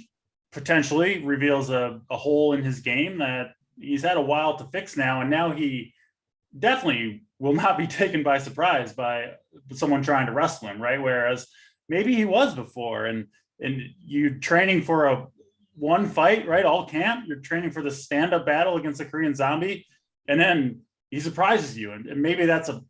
potentially reveals a hole in his game that he's had a while to fix now. And now he definitely will not be taken by surprise by someone trying to wrestle him, right? Whereas maybe he was before, and you training for a one fight, right? All camp, you're training for the stand-up battle against a Korean zombie, and then he surprises you. And maybe that's a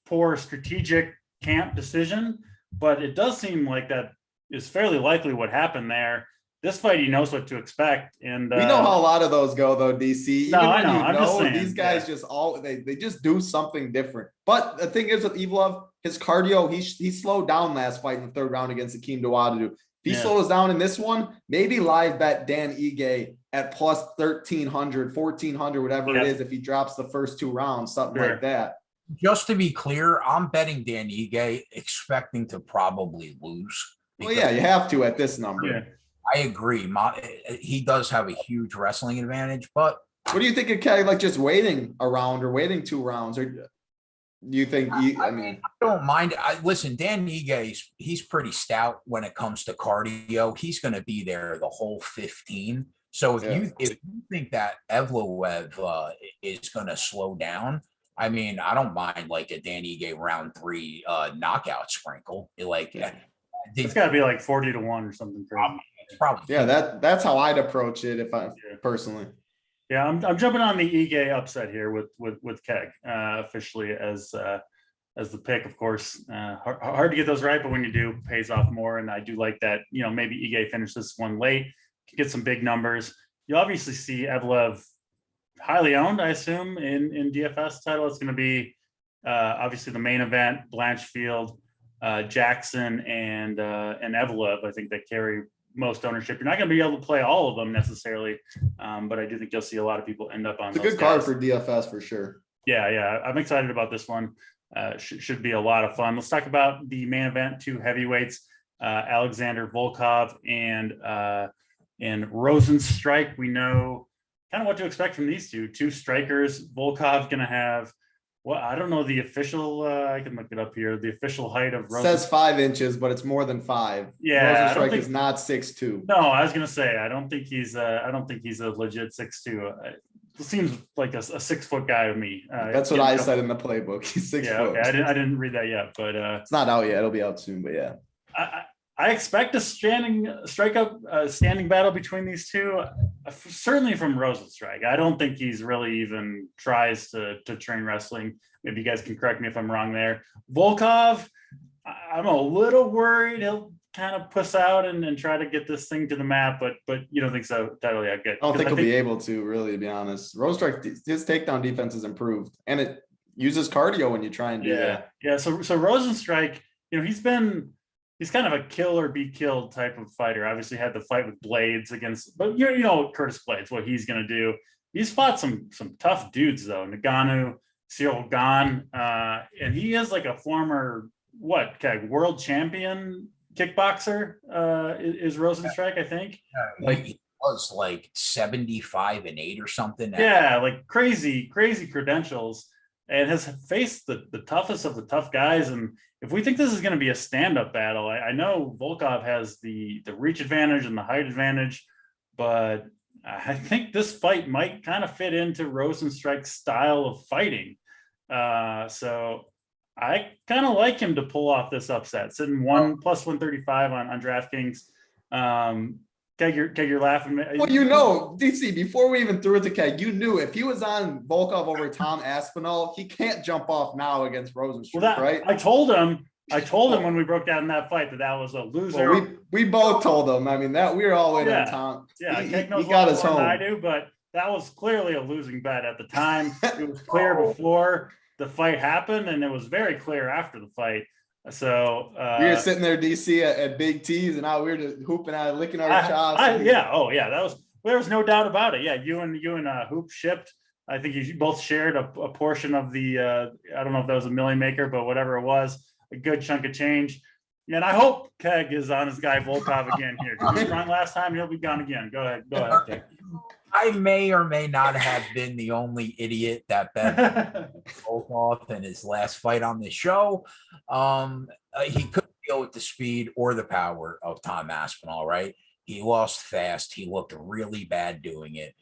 poor strategic camp decision, but it does seem like that is fairly likely what happened there. This fight, he knows what to expect. And we know how a lot of those go, though, DC. Even no, I know. I'm just saying, these guys just they just do something different. But the thing is with Evlov, his cardio, he slowed down last fight in the third round against Akeem Dawodu. If he slows down in this one, maybe live bet Dan Ige at plus 1,300, 1,400, whatever it is, if he drops the first two rounds, something like that. Just to be clear, I'm betting Dan Ige, expecting to probably lose. Well, yeah, you have to at this number. Yeah. I agree. He does have a huge wrestling advantage, but what do you think of Keg, like just waiting a round or waiting 2 rounds? Or do you think I mean, I don't mind. Listen, Dan Ige, he's pretty stout when it comes to cardio. He's going to be there the whole 15. So if you think that Evloev is going to slow down, I mean, I don't mind like a Dan Ige round 3 knockout sprinkle. Like it's got to be like 40 to 1 or something crazy. Probably. Yeah, that's how I'd approach it if I personally. Yeah, I'm jumping on the Ige upset here with Keg officially as the pick. Of course, hard to get those right, but when you do, it pays off more. And I do like that. You know, maybe Ige finished this one late, can get some big numbers. You obviously see Evloev highly owned, I assume, in DFS title. It's going to be obviously the main event, Blanchfield, Jackson, and Evloev. I think that carry most ownership. You're not going to be able to play all of them necessarily, but I do think you'll see a lot of people end up on. It's a good card for DFS for sure. Yeah, I'm excited about this one. Should be a lot of fun. Let's talk about the main event: 2 heavyweights, Aleksandar Volkov and Rozenstruik. We know kind of what to expect from these two strikers. Volkov going to have. Well, I don't know the official. I can look it up here. The official height of Rozenstruik says 5 inches, but it's more than 5. Yeah, Rozenstruik is not 6'2". No, I was gonna say I don't think he's a legit 6'2". It seems like a 6 foot guy to me. That's what I said in the playbook. He's 6 foot. Okay. I didn't read that yet, but it's not out yet. It'll be out soon. But yeah, I expect a standing battle between these two. Certainly from Rozenstruik. I don't think he's really even tries to train wrestling. Maybe you guys can correct me if I'm wrong there. Volkov, I'm a little worried he'll kind of puss out and try to get this thing to the mat, but you don't think so? Totally, yeah, good. I don't think he'll be able to, really, to be honest. Rozenstruik, his takedown defense has improved, and it uses cardio when you try and do that. Yeah. So Rozenstruik, he's kind of a kill or be killed type of fighter. Obviously had the fight with Blades but you know Curtis Blades, what he's going to do. He's fought some tough dudes though. Ngannou, Cyril Gane, and he is like a former world champion kickboxer. Is Rozenstruik, I think. Like he was like 75-8 or something. Yeah, like crazy credentials, and has faced the toughest of the tough guys. And if we think this is going to be a stand-up battle, I know Volkov has the reach advantage and the height advantage, but I think this fight might kind of fit into Rozenstruik's style of fighting. So I kind of like him to pull off this upset, sitting plus 135 on DraftKings. Keg, you're laughing. Well, DC, before we even threw it to Keg, you knew if he was on Volkov over Tom Aspinall, he can't jump off now against Rozenstruik, right? I told him when we broke down that fight that was a loser. Well, we both told him. I mean, that we were all in on Tom. Yeah, Keg knows a lot more than I do, but that was clearly a losing bet at the time. It was clear before the fight happened, and it was very clear after the fight. So we were sitting there, DC, at Big T's, and now we were just hooping out, licking our chops. There was no doubt about it. Yeah, you and Hoop shipped. I think you both shared a portion of the. I don't know if that was a million maker, but whatever it was, a good chunk of change. And I hope Keg is on his guy Volkov again here. He was wrong last time; he'll be gone again. Go ahead, Keg. I may or may not have been the only idiot that bet Volkov in his last fight on the show. He couldn't deal with the speed or the power of Tom Aspinall, right? He lost fast. He looked really bad doing it.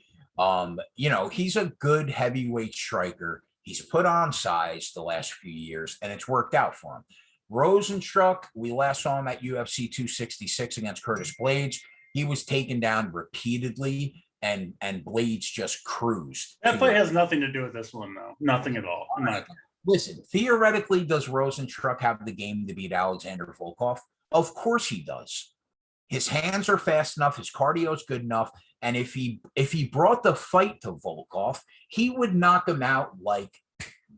He's a good heavyweight striker. He's put on size the last few years, and it's worked out for him. Rozenstruik, we last saw him at UFC 266 against Curtis Blades. He was taken down repeatedly, and Blades just cruised. That fight has nothing to do with this one, though. Nothing at all. Listen, theoretically, does Rozenstruik have the game to beat Aleksandar Volkov? Of course he does. His hands are fast enough. His cardio is good enough. And if he brought the fight to Volkov, he would knock him out like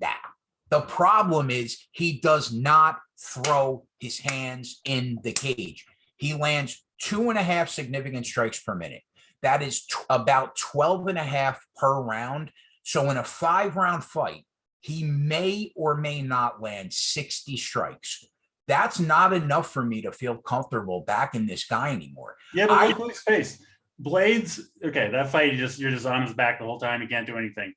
that. The problem is he does not throw his hands in the cage. He lands 2.5 significant strikes per minute. That is about 12.5 per round. So in a 5-round fight, he may or may not land 60 strikes. That's not enough for me to feel comfortable backing this guy anymore. Yeah, but look at his face. Blades, okay, that fight, you're just on his back the whole time. He can't do anything.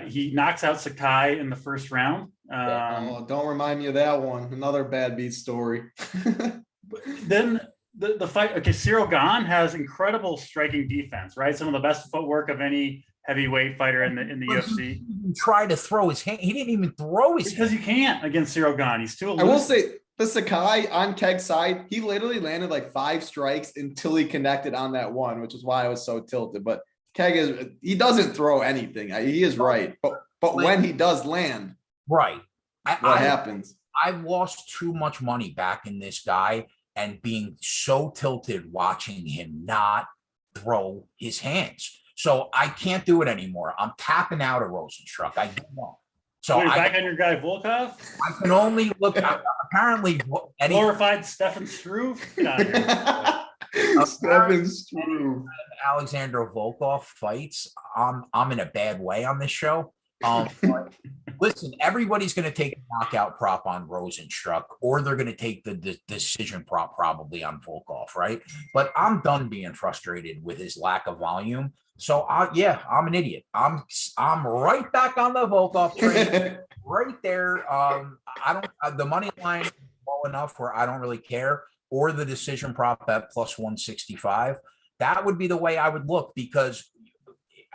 He knocks out Sakai in the first round. Don't remind me of that one. Another bad beat story. Then the fight, okay, Cyril Gane has incredible striking defense, right? Some of the best footwork of any heavyweight fighter in the UFC. He tried to throw his hand. He didn't even throw his because hand. you can't against Cyril Gane. He's too elusive. I will say the Sakai on Keg's side, he literally landed like 5 strikes until he connected on that one, which is why I was so tilted. But Keg he doesn't throw anything. He is right. But when he does land, right, what happens? I've lost too much money back in this guy and being so tilted watching him not throw his hands. So I can't do it anymore. I'm tapping out of Rozenstruik. I don't know. So you're back on your guy Volkov? I can only look apparently glorified Stefan Struve. Stefan Struve. Aleksandar Volkov fights. I'm in a bad way on this show. Listen, everybody's going to take a knockout prop on Rozenstruik, or they're going to take the decision prop probably on Volkov, right? But I'm done being frustrated with his lack of volume. So I'm an idiot. I'm right back on the Volkov train, right there. The money line is low enough where I don't really care, or the decision prop at plus 165. That would be the way I would look, because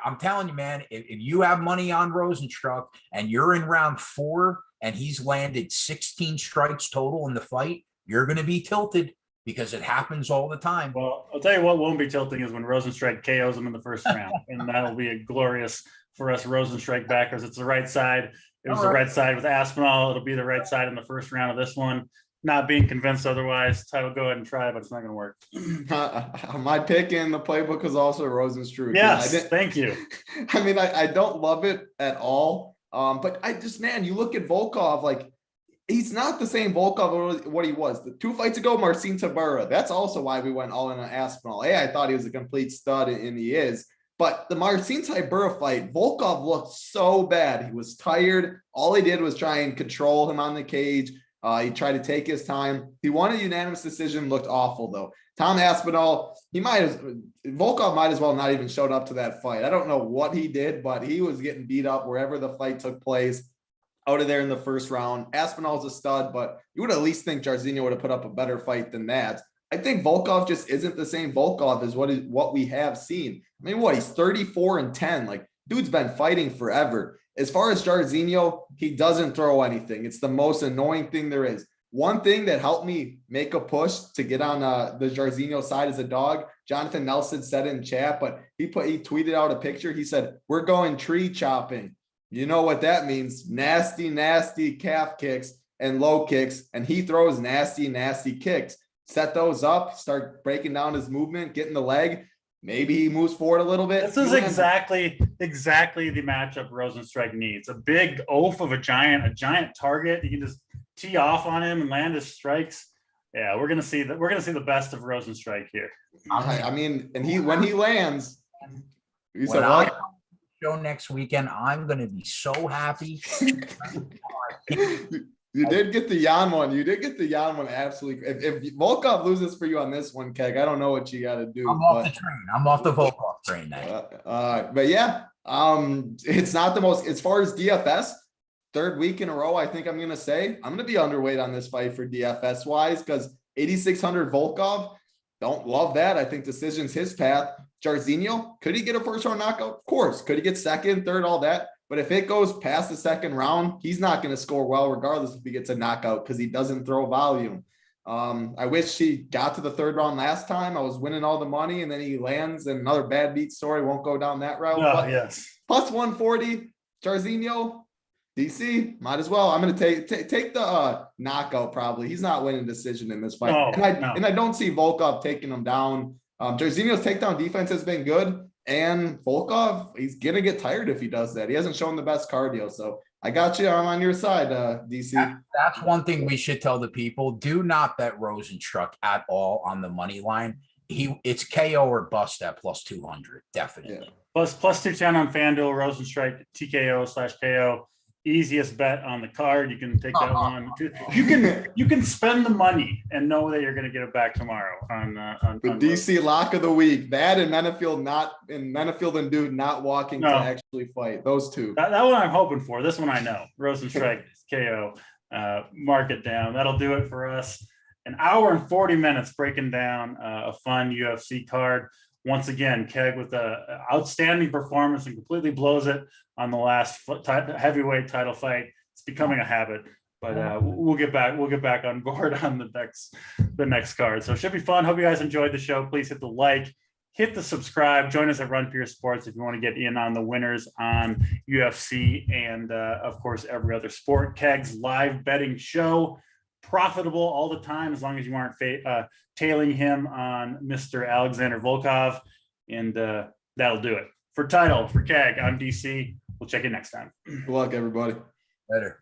I'm telling you, man, if you have money on Rozenstruik and you're in round 4 and he's landed 16 strikes total in the fight, you're going to be tilted, because it happens all the time. Well, I'll tell you what won't be tilting is when Rozenstruik KOs him in the first round. And that'll be a glorious for us Rozenstruik backers. It's the right side. It was the right side with Aspinall. It'll be the right side in the first round of this one. Not being convinced otherwise. Title, go ahead and try, but it's not going to work. My pick in the playbook was also Rozenstruik. Yes, thank you. I mean, I don't love it at all. But you look at Volkov, like, he's not the same Volkov what he was. The 2 fights ago, Marcin Tybura. That's also why we went all in on Aspinall. I thought he was a complete stud, and he is. But the Marcin Tybura fight, Volkov looked so bad. He was tired. All he did was try and control him on the cage. He tried to take his time. He won a unanimous decision, looked awful, though. Tom Aspinall, Volkov might as well not even showed up to that fight. I don't know what he did, but he was getting beat up wherever the fight took place. Out of there in the first round. Aspinall's a stud, but you would at least think Jairzinho would have put up a better fight than that. I think Volkov just isn't the same Volkov as what we have seen. I mean, he's 34-10. Like, dude's been fighting forever. As far as Jairzinho, he doesn't throw anything. It's the most annoying thing there is. One thing that helped me make a push to get on the Jairzinho side as a dog, Jonathan Nelson said in chat, but he tweeted out a picture. He said, "We're going tree chopping." You know what that means? Nasty, nasty calf kicks and low kicks. And he throws nasty, nasty kicks. Set those up, start breaking down his movement, getting the leg. Maybe he moves forward a little bit. This is exactly the matchup Rozenstruik needs. A big oaf of a giant target. You can just tee off on him and land his strikes. Yeah, we're gonna see the best of Rozenstruik here. I mean, and when he lands, you said what? Show next weekend, I'm going to be so happy. You did get the Jan one. Absolutely. If Volkov loses for you on this one, Keg, I don't know what you got to do. I'm off the train. I'm off the Volkov Great night. But yeah, it's not the most, as far as DFS, third week in a row, I think I'm going to say I'm going to be underweight on this fight for DFS wise, because 8,600 Volkov, don't love that. I think decision's his path. Jairzinho, could he get a first round knockout? Of course. Could he get second, third, all that? But if it goes past the second round, he's not going to score well, regardless if he gets a knockout, because he doesn't throw volume. I wish he got to the third round last time. I was winning all the money, and then he lands, and another bad beat story. Won't go down that route. Oh, yes. Plus 140, Jairzinho, DC, might as well. I'm going to take the knockout probably. He's not winning decision in this fight. No, and I don't see Volkov taking him down. Jairzinho's takedown defense has been good. And Volkov, he's going to get tired if he does that. He hasn't shown the best cardio. So I got you. I'm on your side, DC. That's one thing we should tell the people. Do not bet Rozenstruik at all on the money line. It's KO or bust at plus 200. Definitely. Yeah. Plus 210 on FanDuel, Rozenstruik, TKO/KO. Easiest bet on the card. You can take that one. You can spend the money and know that you're going to get it back tomorrow on the DC lock of the week. That and Menefield and Dude not walking to actually fight. Those two. That one I'm hoping for. This one I know. Rozenstruik KO. Mark it down. That'll do it for us. An hour and 40 minutes breaking down a fun UFC card. Once again, Keg with an outstanding performance and completely blows it on the last heavyweight title fight. It's becoming a habit, but we'll get back on board on the next card. So it should be fun. Hope you guys enjoyed the show. Please hit the like, hit the subscribe, join us at Run Pure Sports if you want to get in on the winners on UFC and of course every other sport. Keg's live betting show. Profitable all the time as long as you aren't tailing him on Mr. Aleksandar Volkov, and that'll do it. For Keg, I'm DC. We'll check you next time. Good luck, everybody. Later.